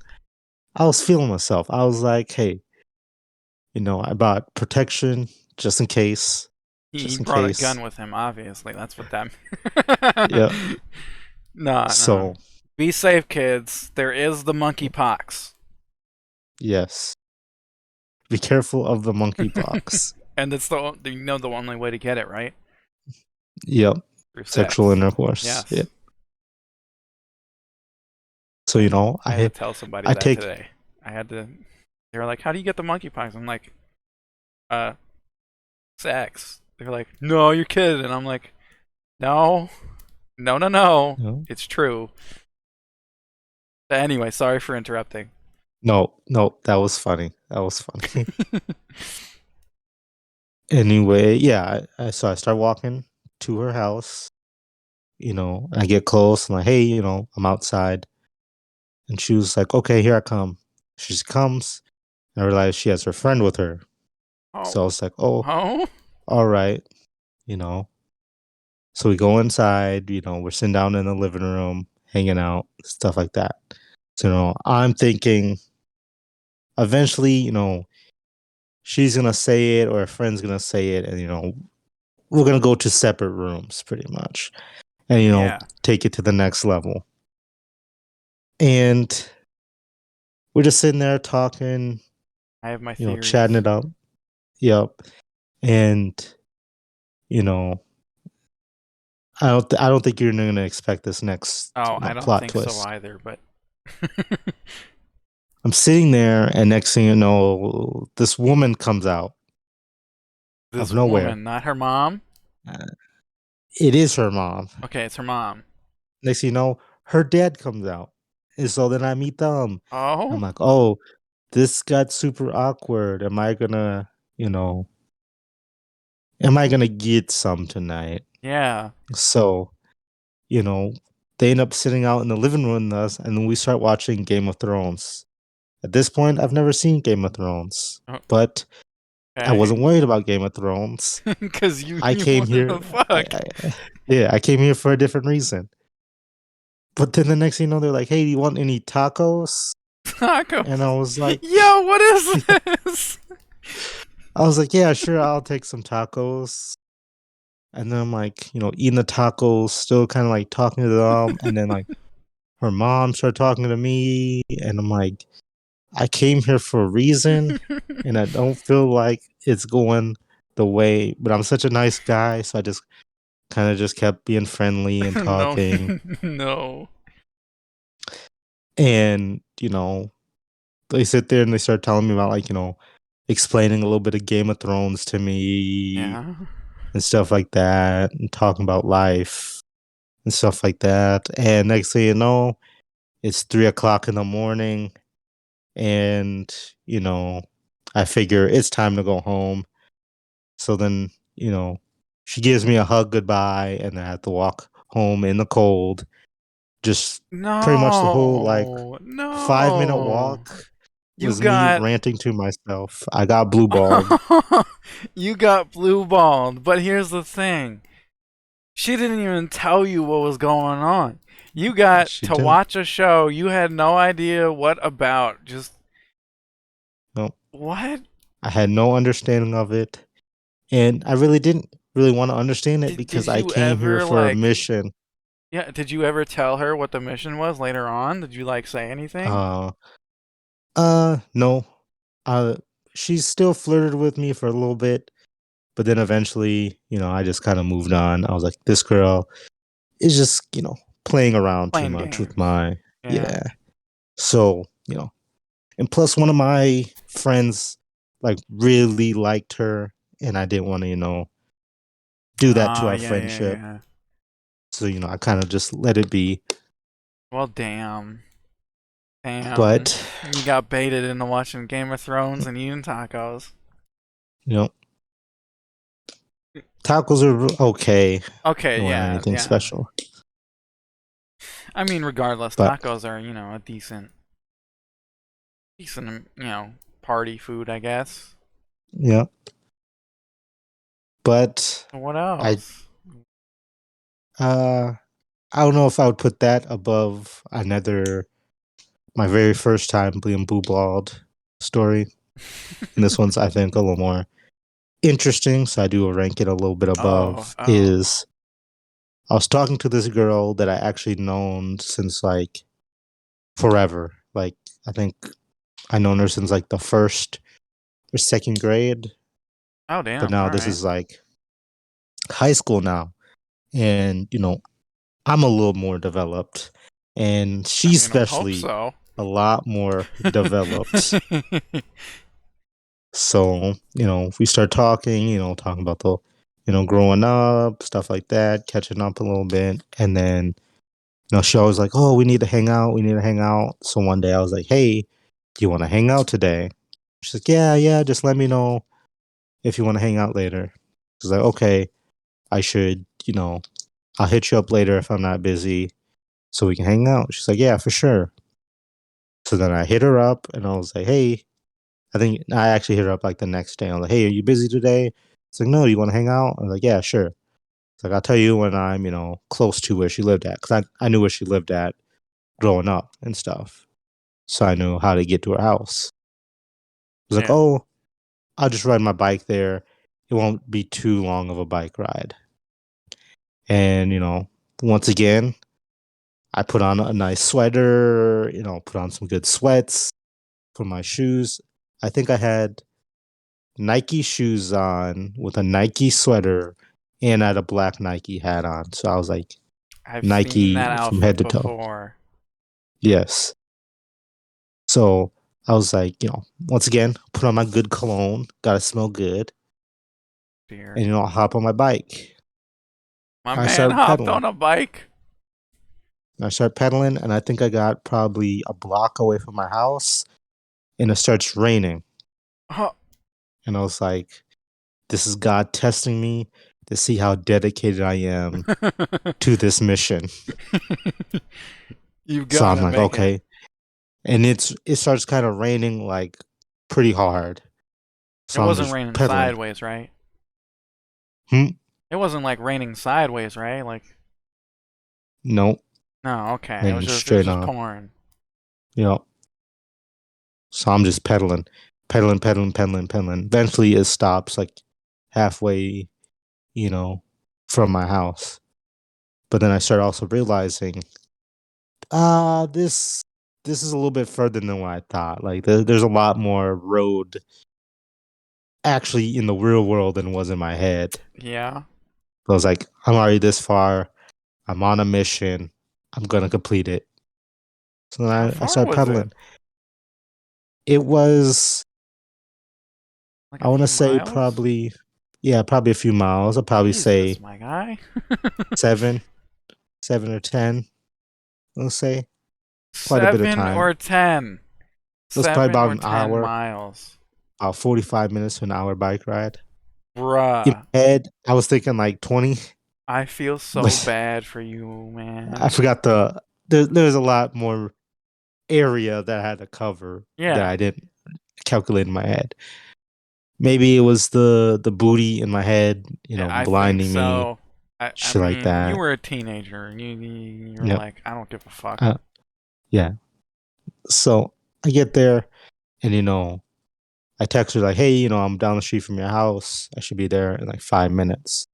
I was feeling myself. I was like, hey, I bought protection just in case, He just in brought a case. gun with him. Obviously, that's what that. Yeah. No. So Be safe, kids. There is the monkeypox, yes, be careful of the monkeypox. and it's the only way to get it, right? Yep. Through Sexual sex. intercourse. Yes. Yep. So I had to tell somebody I that take today. I had to. They were like, "How do you get the monkeypox?" I'm like, "Uh, sex." They're like, "No, you're kidding." And I'm like, "No, no. no, It's true." But anyway, sorry for interrupting. no, that was funny. That was funny. Anyway, yeah, so I start walking to her house, and I get close. I'm like, hey, I'm outside. And she was like, okay, here I come. She just comes, and I realize she has her friend with her. Oh, So I was like, oh, oh, all right, you know. So we go inside, we're sitting down in the living room, hanging out, stuff like that. So, I'm thinking eventually, she's going to say it or a friend's going to say it. And, we're going to go to separate rooms pretty much and, yeah. take it to the next level. And we're just sitting there talking, I have my chatting theories. it up. Yep. And, you know, I don't think you're going to expect this next, Oh, I don't plot think so twist. either, but I'm sitting there, and next thing you know, this woman comes out of this nowhere. woman, not her mom. Uh, It is her mom. Okay, it's her mom. Next thing you know, her dad comes out. And so then I meet them. I'm Oh, like, oh, this got super awkward. You know, am I gonna get some tonight? yeah. So, you know, they end up sitting out in the living room with us, and then we start watching Game of Thrones. At this point, I've never seen Game of Thrones, but I Okay. wasn't worried about Game of Thrones. Because you I you came wanted here. to fuck Yeah, I came here for a different reason. But then the next thing you know, they're like, "Hey, do you want any tacos?" And tacos. I was like, Yo, what is this? "Yeah, sure, I'll take some tacos." And then I'm like, eating the tacos, still kind of like talking to them, and then like her mom started talking to me, and I'm like, I came here for a reason, and I don't feel like it's going the way. But I'm such a nice guy, so I just kind of just kept being friendly and No, talking. no. And, they sit there and they start telling me about like, explaining a little bit of Game of Thrones to me Yeah. and stuff like that, and talking about life and stuff like that. And next thing you know, it's 3 o'clock in the morning, and, you know, I figure it's time to go home. So then, she gives me a hug goodbye, and I have to walk home in the cold. Just pretty much the whole like No, 5 minute no. walk You was me got ranting to myself. I got blue balled. you got blue balled, but here's the thing. She didn't even tell you what was going on. You got She to didn't. watch a show you had no idea what about. Just No, what? I had no understanding of it, and I really didn't really want to understand it Did because I you came here ever for a like mission. yeah, did you ever tell her what the mission was later on? Did you like say anything? Uh, no. Uh, she still flirted with me for a little bit, but then eventually, I just kind of moved on. I was like, this girl is just, playing around too Playing much with games. my, Yeah. yeah. So, and plus one of my friends like really liked her, and I didn't want to, do that to Ah, our yeah, yeah, friendship. yeah. So, I kind of just let it be. Well, damn. Damn. But, You got baited into watching Game of Thrones and eating tacos. you know, tacos are okay. They Okay, weren't yeah, anything yeah. special. I mean, regardless, But, tacos are, a decent, party food, I guess. yeah. But What I else? uh I don't know if I would put that above another my very first time being blue balled story. And this one's I think a little more interesting, so I do rank it a little bit Oh, above oh. is I was talking to this girl that I actually known since like forever. Like I think I known her since like the first or second grade, Oh, but damn. now All this right. is like high school now. And I'm a little more developed, and I she's mean, I would hope especially so. a lot more developed. So, we start talking, talking about the, growing up, stuff like that, catching up a little bit. And then, she always like, oh, we need to hang out. We need to hang out. So one day I was like, hey, do you want to hang out today? She's like, yeah, yeah, just let me know, if you want to hang out later. She's like, okay, I should, I'll hit you up later if I'm not busy so we can hang out. She's like, yeah, for sure. So then I hit her up and I was like, hey, I think I actually hit her up like the next day. I was like, hey, are you busy today? It's like, no, you want to hang out? I was like, yeah, sure. It's like, I'll tell you when I'm, close to where she lived at. Because I knew where she lived at growing up and stuff. So I knew how to get to her house. I was like, Yeah. oh, I'll just ride my bike there. It won't be too long of a bike ride. And, once again, I put on a nice sweater, put on some good sweats, put my shoes. I think I had Nike shoes on with a Nike sweater and I had a black Nike hat on. So I was like I've seen that Nike from head outfit to toe. before. Yes. So I was like, once again, put on my good cologne, gotta smell good, Dear. and I'll hop on my bike. My I man started hopped pedaling. on a bike. I started pedaling, and I think I got probably a block away from my house, and it starts raining. Oh. And I was like, this is God testing me to see how dedicated I am to this mission. You So I'm gotta like, make it. okay. And it starts kind of raining like pretty hard. It So I'm wasn't just raining pedaling. sideways, right? Hmm? It wasn't like raining sideways, right? Like, Nope. no, okay. Raining It was straight just on. pouring. So I'm just pedaling, pedaling, pedaling, pedaling, pedaling. Eventually it stops like halfway, you know, from my house. But then I start also realizing, this is a little bit further than what I thought. Like there's a lot more road actually in the real world than was in my head. Yeah. I was like, I'm already this far. I'm on a mission. I'm gonna complete it. So then How I far start was it? pedaling. It was, Like a I want to few say miles? probably, yeah, probably a few miles. I'll probably Jesus, say my guy. 7, 7 or 10. Let's say quite a bit of 7 time. or 10? It was probably 7 about or an 10 hour, miles. about 45 minutes to an hour bike ride. In Bruh. my head, I was thinking like 20, I feel so but bad for you, I man. forgot there's a lot more area that I had to cover that Yeah, I didn't calculate in my head. Maybe it was the booty in my head, I think blinding me, so. I shit like mean, you that. were a teenager and you were Yep. like, I don't give a fuck. Uh, yeah. So I get there and I text her like, hey, I'm down the street from your house. I should be there in like 5 minutes.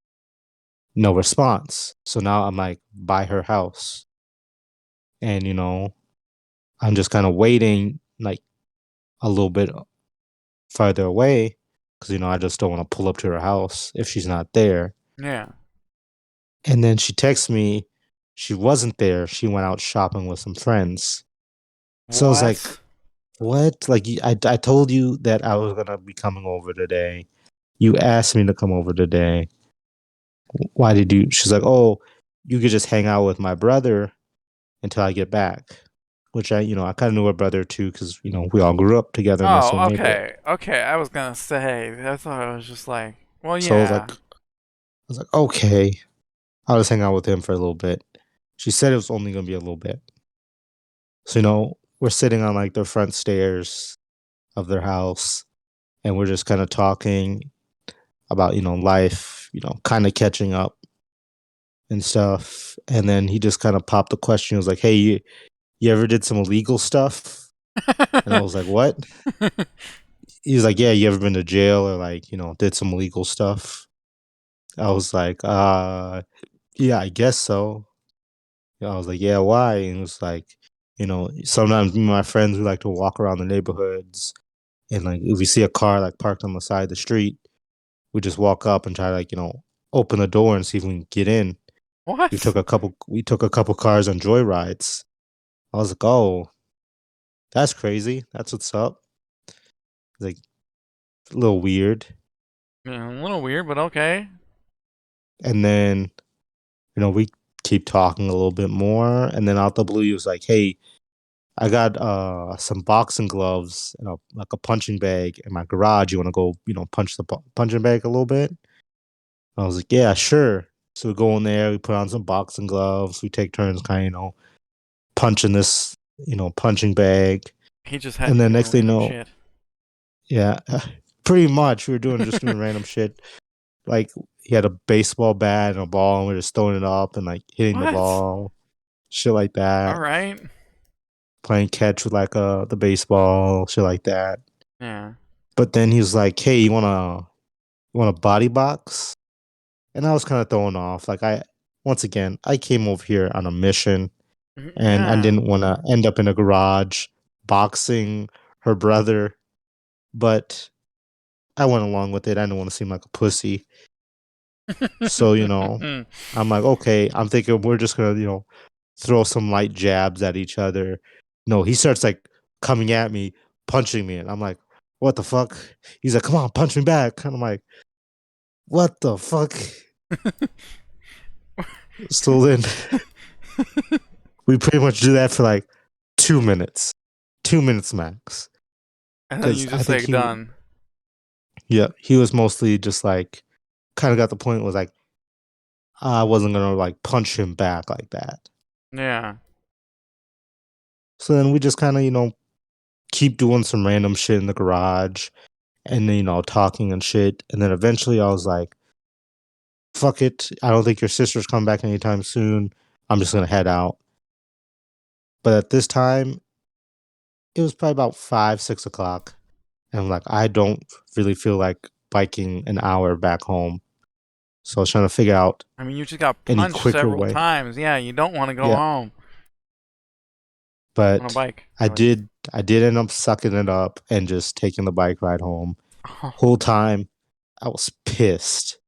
No response. So now I'm like by her house. And I'm just kind of waiting like a little bit farther away because I just don't want to pull up to her house if she's not there. Yeah. And then she texts me she wasn't there. She went out shopping with some friends. So I was like, What? what? Like I told you that I was gonna be coming over today. You asked me to come over today. Why did you? She's like, oh, you could just hang out with my brother until I get back. Which I kind of knew her brother too, because we all grew up together in the same Oh, neighborhood. okay. Okay, I was gonna say, I thought it was just like, well, So yeah. I was like, okay, I'll just hang out with him for a little bit. She said it was only gonna be a little bit. So we're sitting on like the front stairs of their house, and we're just kind of talking about life, kind of catching up and stuff. And then he just kind of popped the question. He was like, "Hey, you ever did some illegal stuff?" And I was like, "What?" He was like, "Yeah, you ever been to jail or like did some illegal stuff?" I was like, yeah, I guess so." I was like, "Yeah, why?" And it was like, sometimes me and my friends we like to walk around the neighborhoods, and like if we see a car like parked on the side of the street, we just walk up and try to like open the door and see if we can get in. What? We took a couple cars on joyrides. I was like, oh, that's crazy. That's what's up. Like a little weird. Yeah, a little weird, but okay. And then we keep talking a little bit more, and then out the blue he was like, hey, I got some boxing gloves and like a punching bag in my garage. You want to go, punch the punching bag a little bit? I was like, yeah, sure. So we go in there, we put on some boxing gloves, we take turns kind of, punching this, punching bag. He just And had you then doing next thing you random know, shit. yeah, pretty much we were doing random shit. Like he had a baseball bat and a ball, and we were just throwing it up and like hitting the What? ball, shit like All that. right. Playing catch with like the baseball, shit like that. Yeah. But then he was like, "Hey, you want a body box?" And I was kind of thrown off. Like once again, I came over here on a mission, and I Yeah. didn't want to end up in a garage boxing her brother. But I went along with it. I didn't want to seem like a pussy. So, I'm like, okay, I'm thinking we're just gonna, throw some light jabs at each other. No, he starts like coming at me, punching me, and I'm like, what the fuck? He's like, come on, punch me back. And I'm like, what the fuck? So then we pretty much do that for like 2 minutes. 2 minutes max. And then Because you I just think say done. he was mostly just like kind of got the point was like I wasn't gonna like punch him back like that. Yeah. So then we just kind of, keep doing some random shit in the garage and then, talking and shit. And then eventually I was like, fuck it. I don't think your sister's coming back anytime soon. I'm just going to head out. But at this time, it was probably about 5, 6 o'clock. And I'm like, I don't really feel like biking an hour back home. So I was trying to figure out I mean, you just got any punched quicker several way. times. Yeah, you don't want to go Yeah. home on a But bike, I at least. did I did end up sucking it up and just taking the bike ride home. Oh, Whole time I was pissed.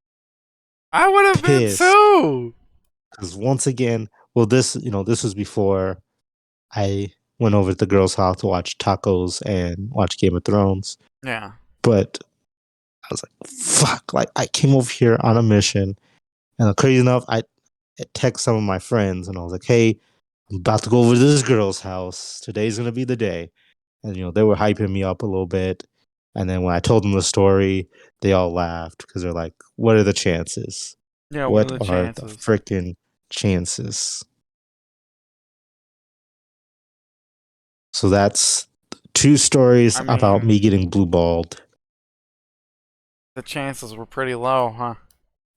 I would have been Pissed. too. Because once again, well, this was before I went over to the girl's house to watch tacos and watch Game of Thrones. Yeah. But I was like, fuck, like I came over here on a mission. And crazy enough, I text some of my friends and I was like, hey, I'm about to go over to this girl's house. Today's going to be the day. And, they were hyping me up a little bit. And then when I told them the story, they all laughed because they're like, what are the chances? Yeah, what are What the are the chances? freaking chances? So that's two stories I about mean, me getting blue balled. the chances were pretty low, huh?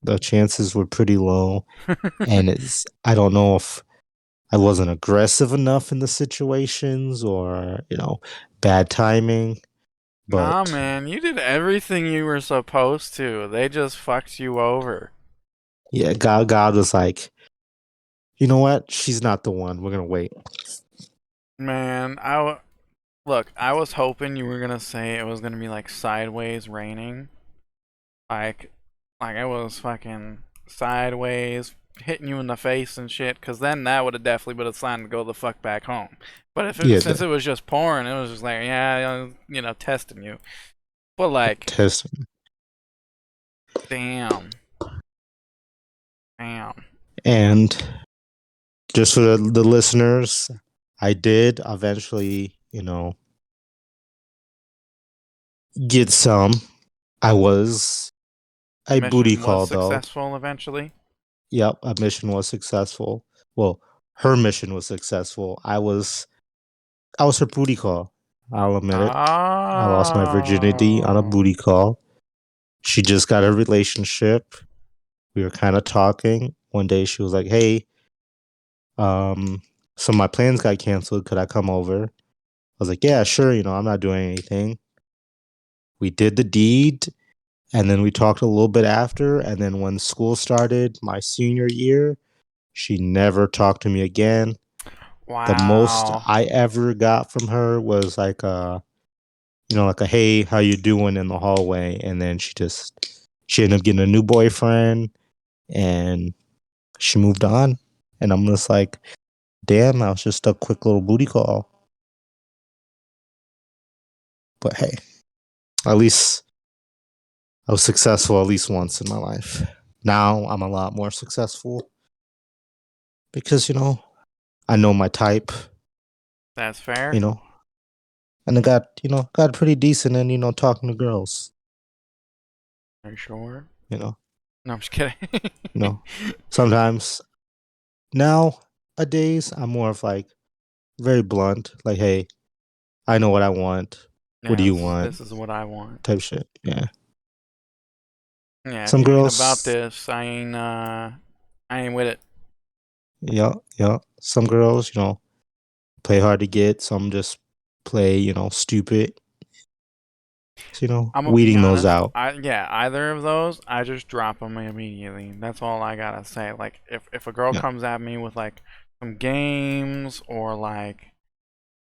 The chances were pretty low. And I don't know if I wasn't aggressive enough in the situations or, bad timing. Nah, But man, you did everything you were supposed to. They just fucked you over. yeah, God was like, you know what? She's not the one. We're going to wait. Man, look, I was hoping you were gonna say it was gonna be like sideways raining. Like, like I was fucking sideways hitting you in the face and shit, cause then that would have definitely been a sign to go the fuck back home. But Yeah, since it was just pouring, it was just like, yeah, testing you. But like, test. damn, damn. And just for the listeners, I did eventually, get some. I was a booty Mission was call though. successful eventually. Yep, a mission was successful. Well, her mission was successful. I was her booty call. I'll admit it. I lost my virginity on a Oh, booty call. She just got a relationship. We were kind of talking. One day she was like, "Hey, um, some of my plans got canceled. Could I come over?" I was like, "Yeah, sure. I'm not doing anything." We did the deed, and then we talked a little bit after. And then when school started, my senior year, she never talked to me again. The most wow. I ever got from her was like like a hey, how you doing in the hallway, and then she ended up getting a new boyfriend, and she moved on, and I'm just like, damn, I was just a quick little booty call, but hey, at least I was successful at least once in my life. Now I'm a lot more successful because I know my type. That's fair. you know, and I got pretty decent in, talking to girls, Are you sure? you know, No, I'm just kidding. you know. Sometimes nowadays I'm more of like very blunt, like, hey, I know what I want. What do you Yes, want? this is what I want. Type shit. Yeah. Yeah, if Some you ain't about girls, this, I ain't with it. yeah, yeah. Some girls, play hard to get. Some just play, stupid. So, I'm gonna be weeding those honest. out. Either of those, I just drop them immediately. That's all I gotta say. Like, if a girl Yeah. comes at me with like some games or like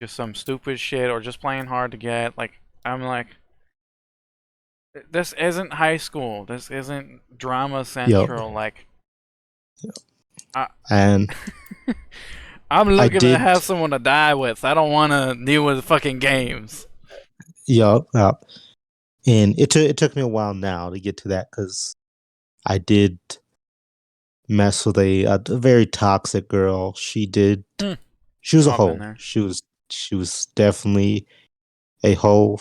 just some stupid shit or just playing hard to get, like, I'm like, this isn't high school. This isn't drama Yep. central. Like, I, And I'm I looking to did, have someone to die with. I don't want to deal with fucking games. yep, yep. And it took me a while now to get to that because I did mess with a very toxic girl. Hmm. She was We've a all been hoe. there. She was definitely a hoe,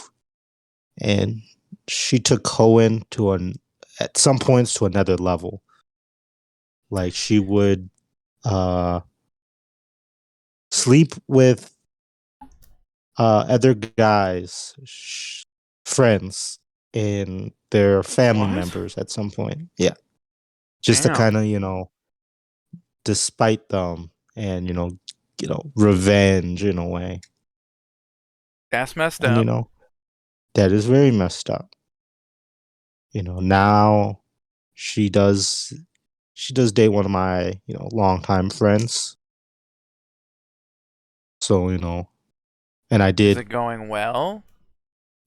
and she took hoeing at some points to another level. Like she would uh sleep with other guys, friends, and their family What? members at some point. Yeah, just to Damn, kind of despite them and revenge in a way. that's messed And up. that is very messed up. Now she does she does date one of my longtime friends. So and I Is did. it going well?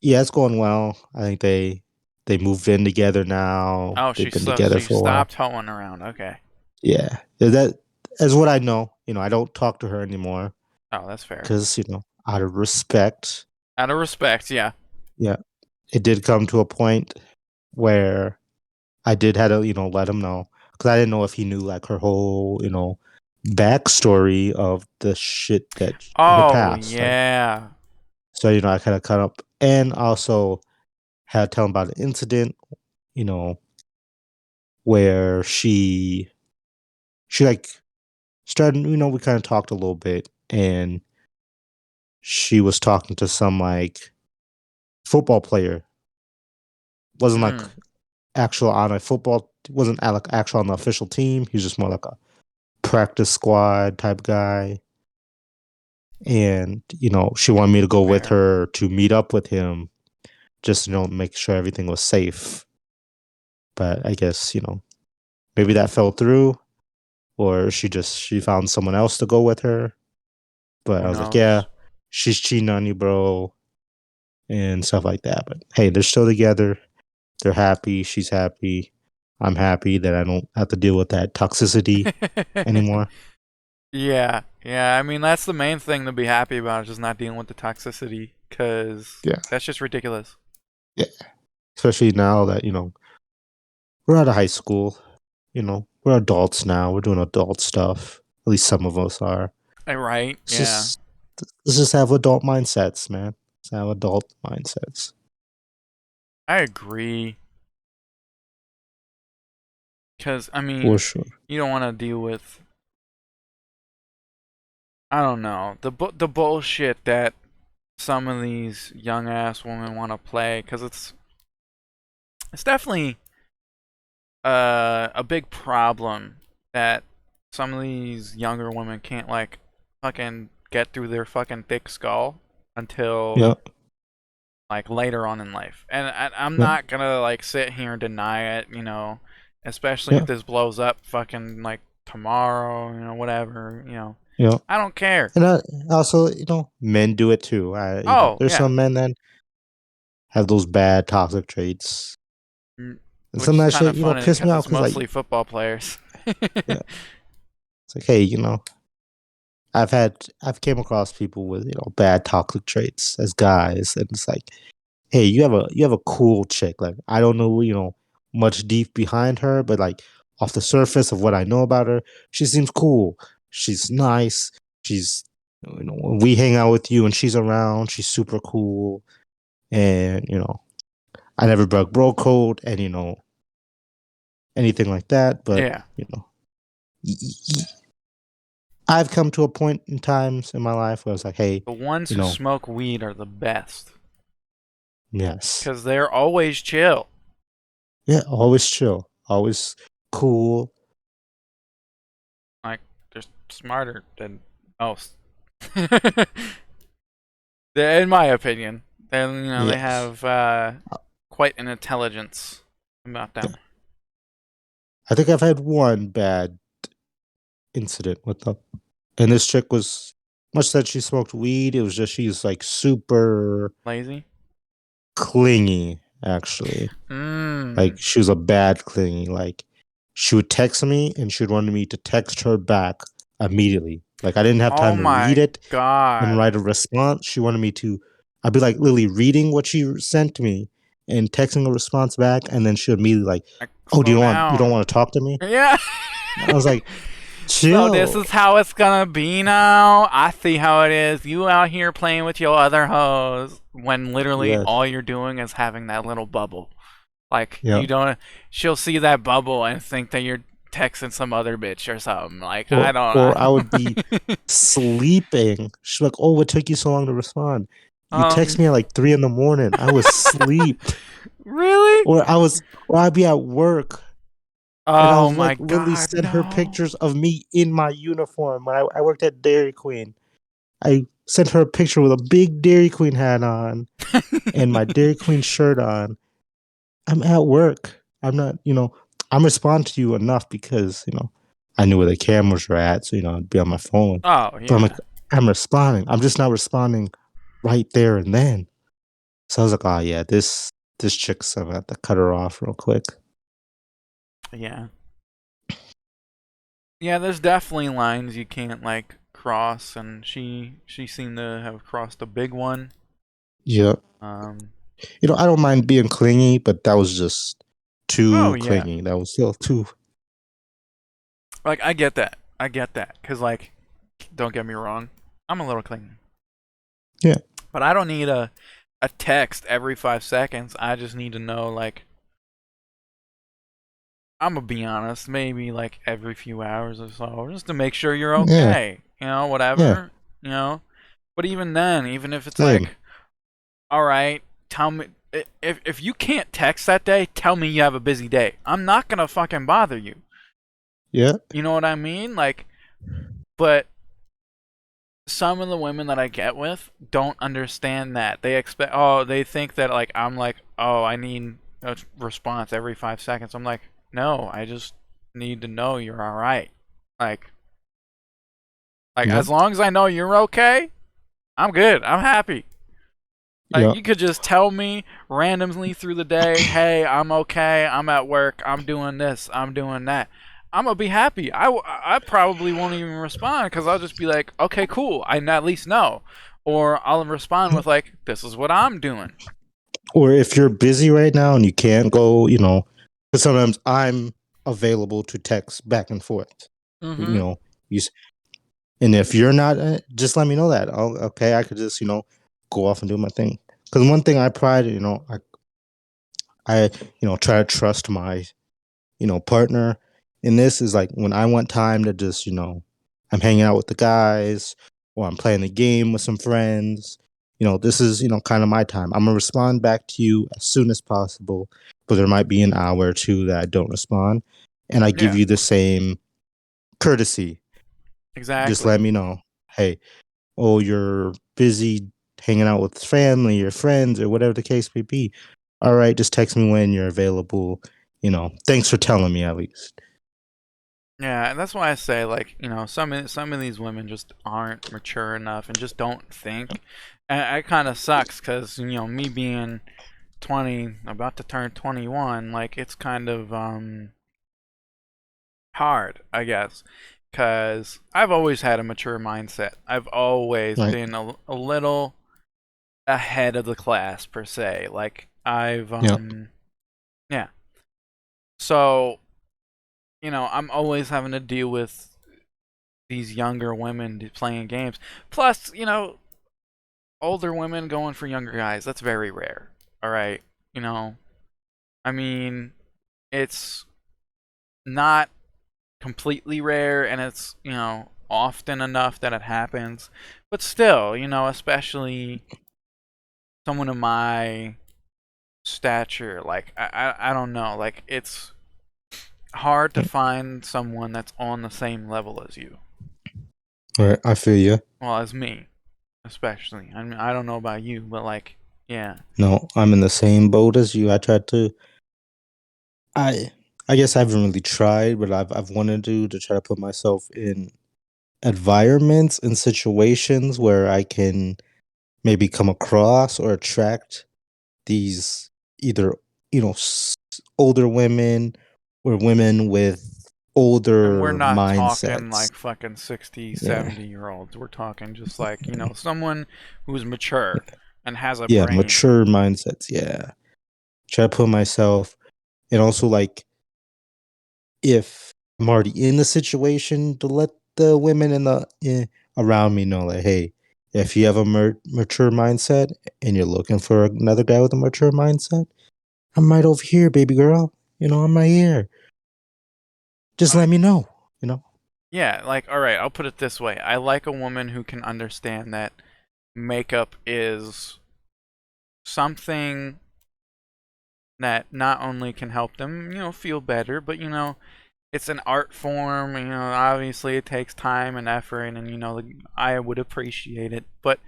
Yeah, it's going well. I think they moved in together now. Oh, They've been together she for a while. stopped hoeing around. Okay. Yeah, that is what I know. I don't talk to her anymore Oh, that's fair. because out of respect. Out of respect, yeah. Yeah, it did come to a point where I did had to let him know because I didn't know if he knew like her whole backstory of the shit that her Oh, past. Like, yeah. so I kind of cut up and also had to tell him about an incident. You know where she like started. We kind of talked a little bit, and she was talking to some like football player. Wasn't like Mm. actual on a football. Wasn't like actual on the official team. He was just more like a practice squad type guy. And she wanted me to go with Fair. her to meet up with him, just make sure everything was safe. But I guess maybe that fell through, or she found someone else to go with her. But Who I was like, yeah, knows? she's cheating on you, bro, and stuff like that. But hey, they're still together. They're happy. She's happy. I'm happy that I don't have to deal with that toxicity anymore. Yeah, yeah. I mean, that's the main thing to be happy about, is just not dealing with the toxicity, because Yeah. that's just ridiculous. Yeah. Especially now that, we're out of high school. We're adults now. We're doing adult stuff. At least some of us are. Right? It's Yeah. just let's just have adult mindsets, man. Let's have adult mindsets. I agree. Because, I For mean, sure. you don't want to deal with, I don't know, the bullshit that some of these young ass women want to play, because it's definitely a big problem that some of these younger women can't like fucking get through their fucking thick skull until Yeah. like later on in life. And I'm Yeah. not gonna like sit here and deny it, especially if Yeah. this blows up fucking like tomorrow, whatever, Yeah. I don't care. And also, men do it too. Oh There's yeah. some men that have those bad toxic traits. Mm, And some which of is that kind shit, of funny piss me because off it's because like, mostly football players. yeah, it's like, hey, I've came across people with, bad toxic traits as guys, and it's like, hey, you have a cool chick. Like, I don't know, much deep behind her, but like off the surface of what I know about her, she seems cool. She's nice. She's when we hang out with you and she's around, she's super cool, and I never broke bro code, and anything like that. But Yeah. y- y- I've come to a point in times in my life where I was like, hey, The ones you who know, smoke weed are the best yes, because they're always chill. yeah, always chill, always cool. Like, they're smarter than most. In my opinion. And, they Yes, have quite an intelligence about them. I think I've had one bad incident with them, and this chick was much that she smoked weed. It was just she's like super Lazy? clingy, actually. Like Mmm. she was a bad clingy. Like she would text me and she would want me to text her back immediately. Like I didn't have Oh time to read my it and god. write a response. She wanted me to. I'd be like literally reading what she sent me and texting a response back, and then she would immediately like, Like, "Oh, slow you don't down. want to talk to me?" Yeah. I was like, So this is "Chill." how it's gonna be now. I see how it is. You out here playing with your other hoes when literally Yes. all you're doing is having that little bubble. Like Yeah. you don't. She'll see that bubble and think that you're texting some other bitch or something. Like I Or I would be don't. sleeping. She's like, "Oh, what took you so long to respond? You text um. me at like 3 in the morning. I was asleep." Really? Or I'd be at work and I Oh was my like literally god, sent her no. pictures of me in my uniform when I worked at Dairy Queen. I sent her a picture with a big Dairy Queen hat on and my Dairy Queen shirt on. I'm at work. I'm not, I'm responding to you enough because, I knew where the cameras were at, so I'd be on my phone. Oh But I'm like, yeah. I'm responding. I'm just not responding right there and then. So I was like, oh yeah, this chick's I'm gonna have to cut her off real quick. Yeah. Yeah, there's definitely lines you can't like cross, and she seemed to have crossed a big one. Yeah. Um. I don't mind being clingy, but that was just Oh too yeah. clingy. That was still too. Like I get that. I get that. Cause like, don't get me wrong, I'm a little clingy, Yeah. but I don't need a text every 5 seconds. I just need to know like I'm gonna be honest, maybe like every few hours or so, just to make sure you're Yeah. okay. Yeah. Whatever. But even then, even if it's Same. like, all right, tell me if you can't text that day, tell me you have a busy day. I'm not gonna fucking bother you. Yeah. You know what I mean? Like, but some of the women that I get with don't understand that. They think that like I'm like, oh, I need a response every 5 seconds. I'm like, no, I just need to know you're all right. Like, Yeah. as long as I know you're okay, I'm good. I'm happy. Like Yeah. you could just tell me randomly through the day, hey, I'm okay. I'm at work. I'm doing this. I'm doing that. I'm gonna be happy. I probably won't even respond because I'll just be like, okay, cool. I at least know, or I'll respond with like, this is what I'm doing. Or if you're busy right now and you can't go, because sometimes I'm available to text back and forth. You Mm-hmm. know, you and if you're not, just let me know that. Okay, I could just go off and do my thing. Because one thing I pride, I try to trust my partner in this is like when I want time to just, I'm hanging out with the guys or I'm playing the game with some friends. This is, kind of my time. I'm gonna respond back to you as soon as possible, but there might be an hour or two that I don't respond. And I give Yeah. you the same courtesy. Just Exactly. let me know. Hey, oh, you're busy hanging out with family or friends or whatever the case may be. All right, just text me when you're available. Thanks for telling me at least. Yeah, and that's why I say like some of these women just aren't mature enough and just don't think. And it kind of sucks because me being 20, about to turn 21, like it's kind of hard, I guess, because I've always had a mature mindset. I've always Right. been a little ahead of the class per se. Like I've Yeah. yeah. So I'm always having to deal with these younger women playing games. Plus, older women going for younger guys. That's very rare. All right, you know. I mean, it's not completely rare, and it's often enough that it happens. But still, especially someone of my stature, like I don't know, like it's hard to find someone that's on the same level as you. Right, I feel you. Well, as me, especially. I mean, I don't know about you, but like, yeah. No, I'm in the same boat as you. I I guess I haven't really tried, but I've wanted to try to put myself in environments and situations where I can maybe come across or attract these either older women or women with And we're older not talking mindsets. like fucking 60, Yeah, 70-year-olds. We're talking just like, someone who's mature and has a yeah, brain. mature mindsets. Yeah, try to put myself, and also like if I'm already in the situation, to let the women around me know, like, hey, if you have a mature mindset and you're looking for another guy with a mature mindset, I'm right over here, baby girl. I'm right here. Just I, let me know. You know. yeah, like, all right, I'll put it this way. I like a woman who can understand that makeup is something that not only can help them, feel better, but, it's an art form. Obviously it takes time and effort, and, I would appreciate it, but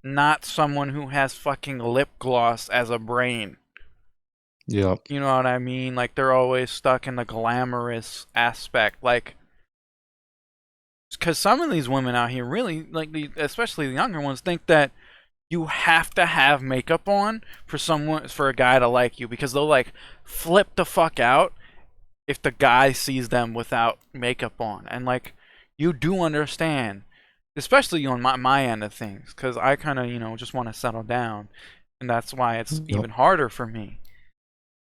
not someone who has fucking lip gloss as a brain. Yeah. You know what I mean? Like they're always stuck in the glamorous aspect. Like, because some of these women out here really, like, especially the younger ones, think that you have to have makeup on for a guy to like you, because they'll like flip the fuck out if the guy sees them without makeup on. And like, you do understand, especially on my end of things, because I kind of just want to settle down, and that's why it's Yep. even harder for me.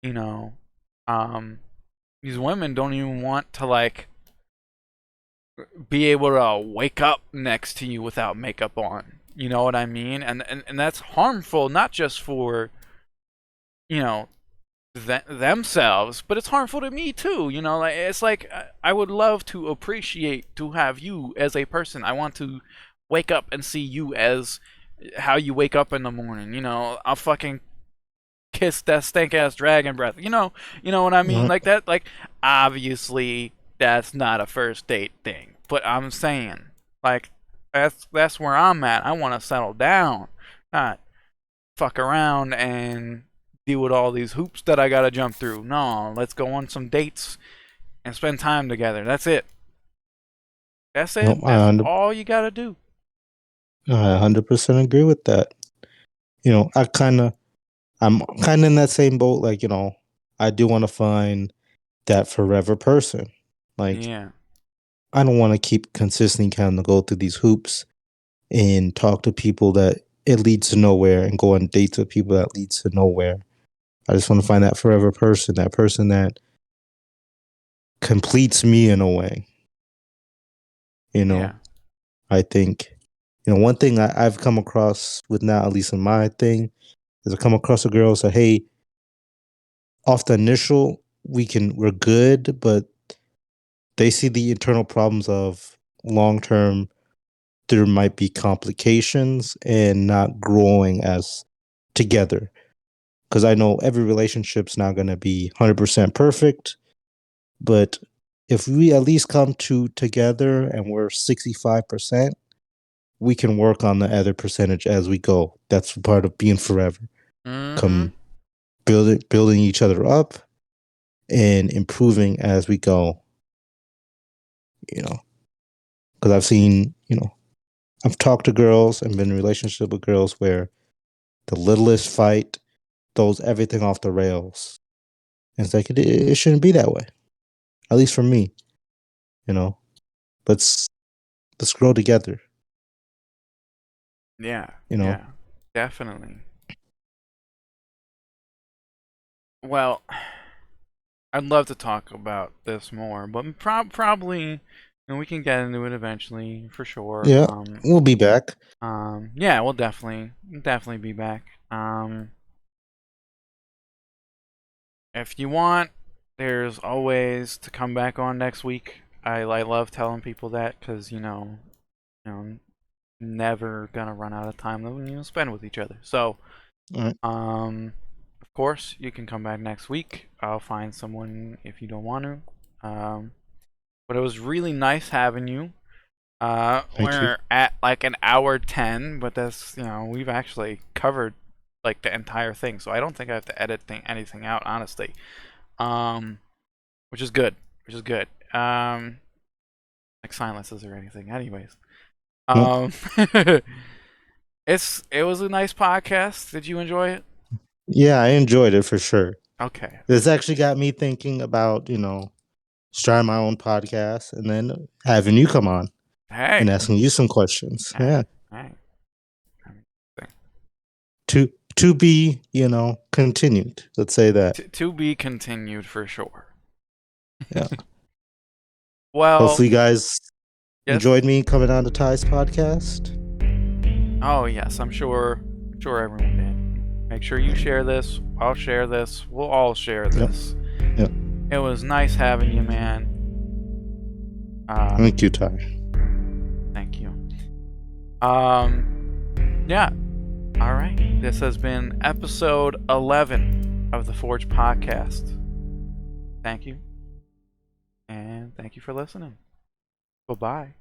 You know, um, these women don't even want to like be able to wake up next to you without makeup on. You know what I mean? And that's harmful, not just for you know themselves, but it's harmful to me too. Like it's like I would love to appreciate to have you as a person. I want to wake up and see you as how you wake up in the morning. I'll fucking kiss that stank ass dragon breath. You know what I mean? Yep. Like that. Like obviously that's not a first date thing, but I'm saying like that's where I'm at. I want to settle down, not fuck around and deal with all these hoops that I gotta jump through. No, let's go on some dates and spend time together. That's it. That's Nope. it. That's all you gotta do. I 100% agree with that. I'm kind of in that same boat. Like, I do want to find that forever person. Like, Yeah. I don't want to keep consistently kind of go through these hoops and talk to people that it leads to nowhere and go on dates with people that leads to nowhere. I just want to find that forever person, that person that completes me in a way. You know, Yeah. I think, one thing I've come across with now, at least in my thing, is I come across a girl who said, hey, off the initial, we're good, but they see the internal problems of long term. There might be complications and not growing as together. Because I know every relationship's not going to be 100% perfect, but if we at least come to together and we're 65%, we can work on the other percentage as we go. That's part of being forever. Mm-hmm. Come building each other up and improving as we go. You know, because I've talked to girls and been in a relationship with girls where the littlest fight throws everything off the rails. And it's like it shouldn't be that way. At least for me, you know. Let's let's grow together. Yeah. You know. Yeah. Definitely. Well, I'd love to talk about this more, but probably And we can get into it eventually, for sure. Yeah, we'll be back. Yeah, we'll definitely be back. If you want, there's always to come back on next week. I love telling people that because never gonna run out of time to spend with each other. So, All right. of course, you can come back next week. I'll find someone if you don't want to. But it was really nice having you. Thank you. We're at like an hour 10, but that's we've actually covered like the entire thing, so I don't think I have to edit anything out, honestly. Um, which is good. Which is good. Like silences or anything. Anyways, Well, um, it was a nice podcast. Did you enjoy it? yeah, I enjoyed it for sure. Okay. This actually got me thinking about, starting my own podcast and then having you come on and Hey. asking you some questions. Hey. Yeah. Hey. To be, continued. Let's say that. To be continued for sure. Yeah. Well, Hopefully you guys yes. enjoyed me coming on the Ty's podcast. Oh yes, I'm sure. I'm sure everyone did. Make sure you share this. I'll share this. We'll all share Yep. this. Yep. It was nice having you, man. Thank you, Ty. Thank you. Yeah. All right. This has been episode 11 of the Forge Podcast. Thank you. And thank you for listening. Bye-bye.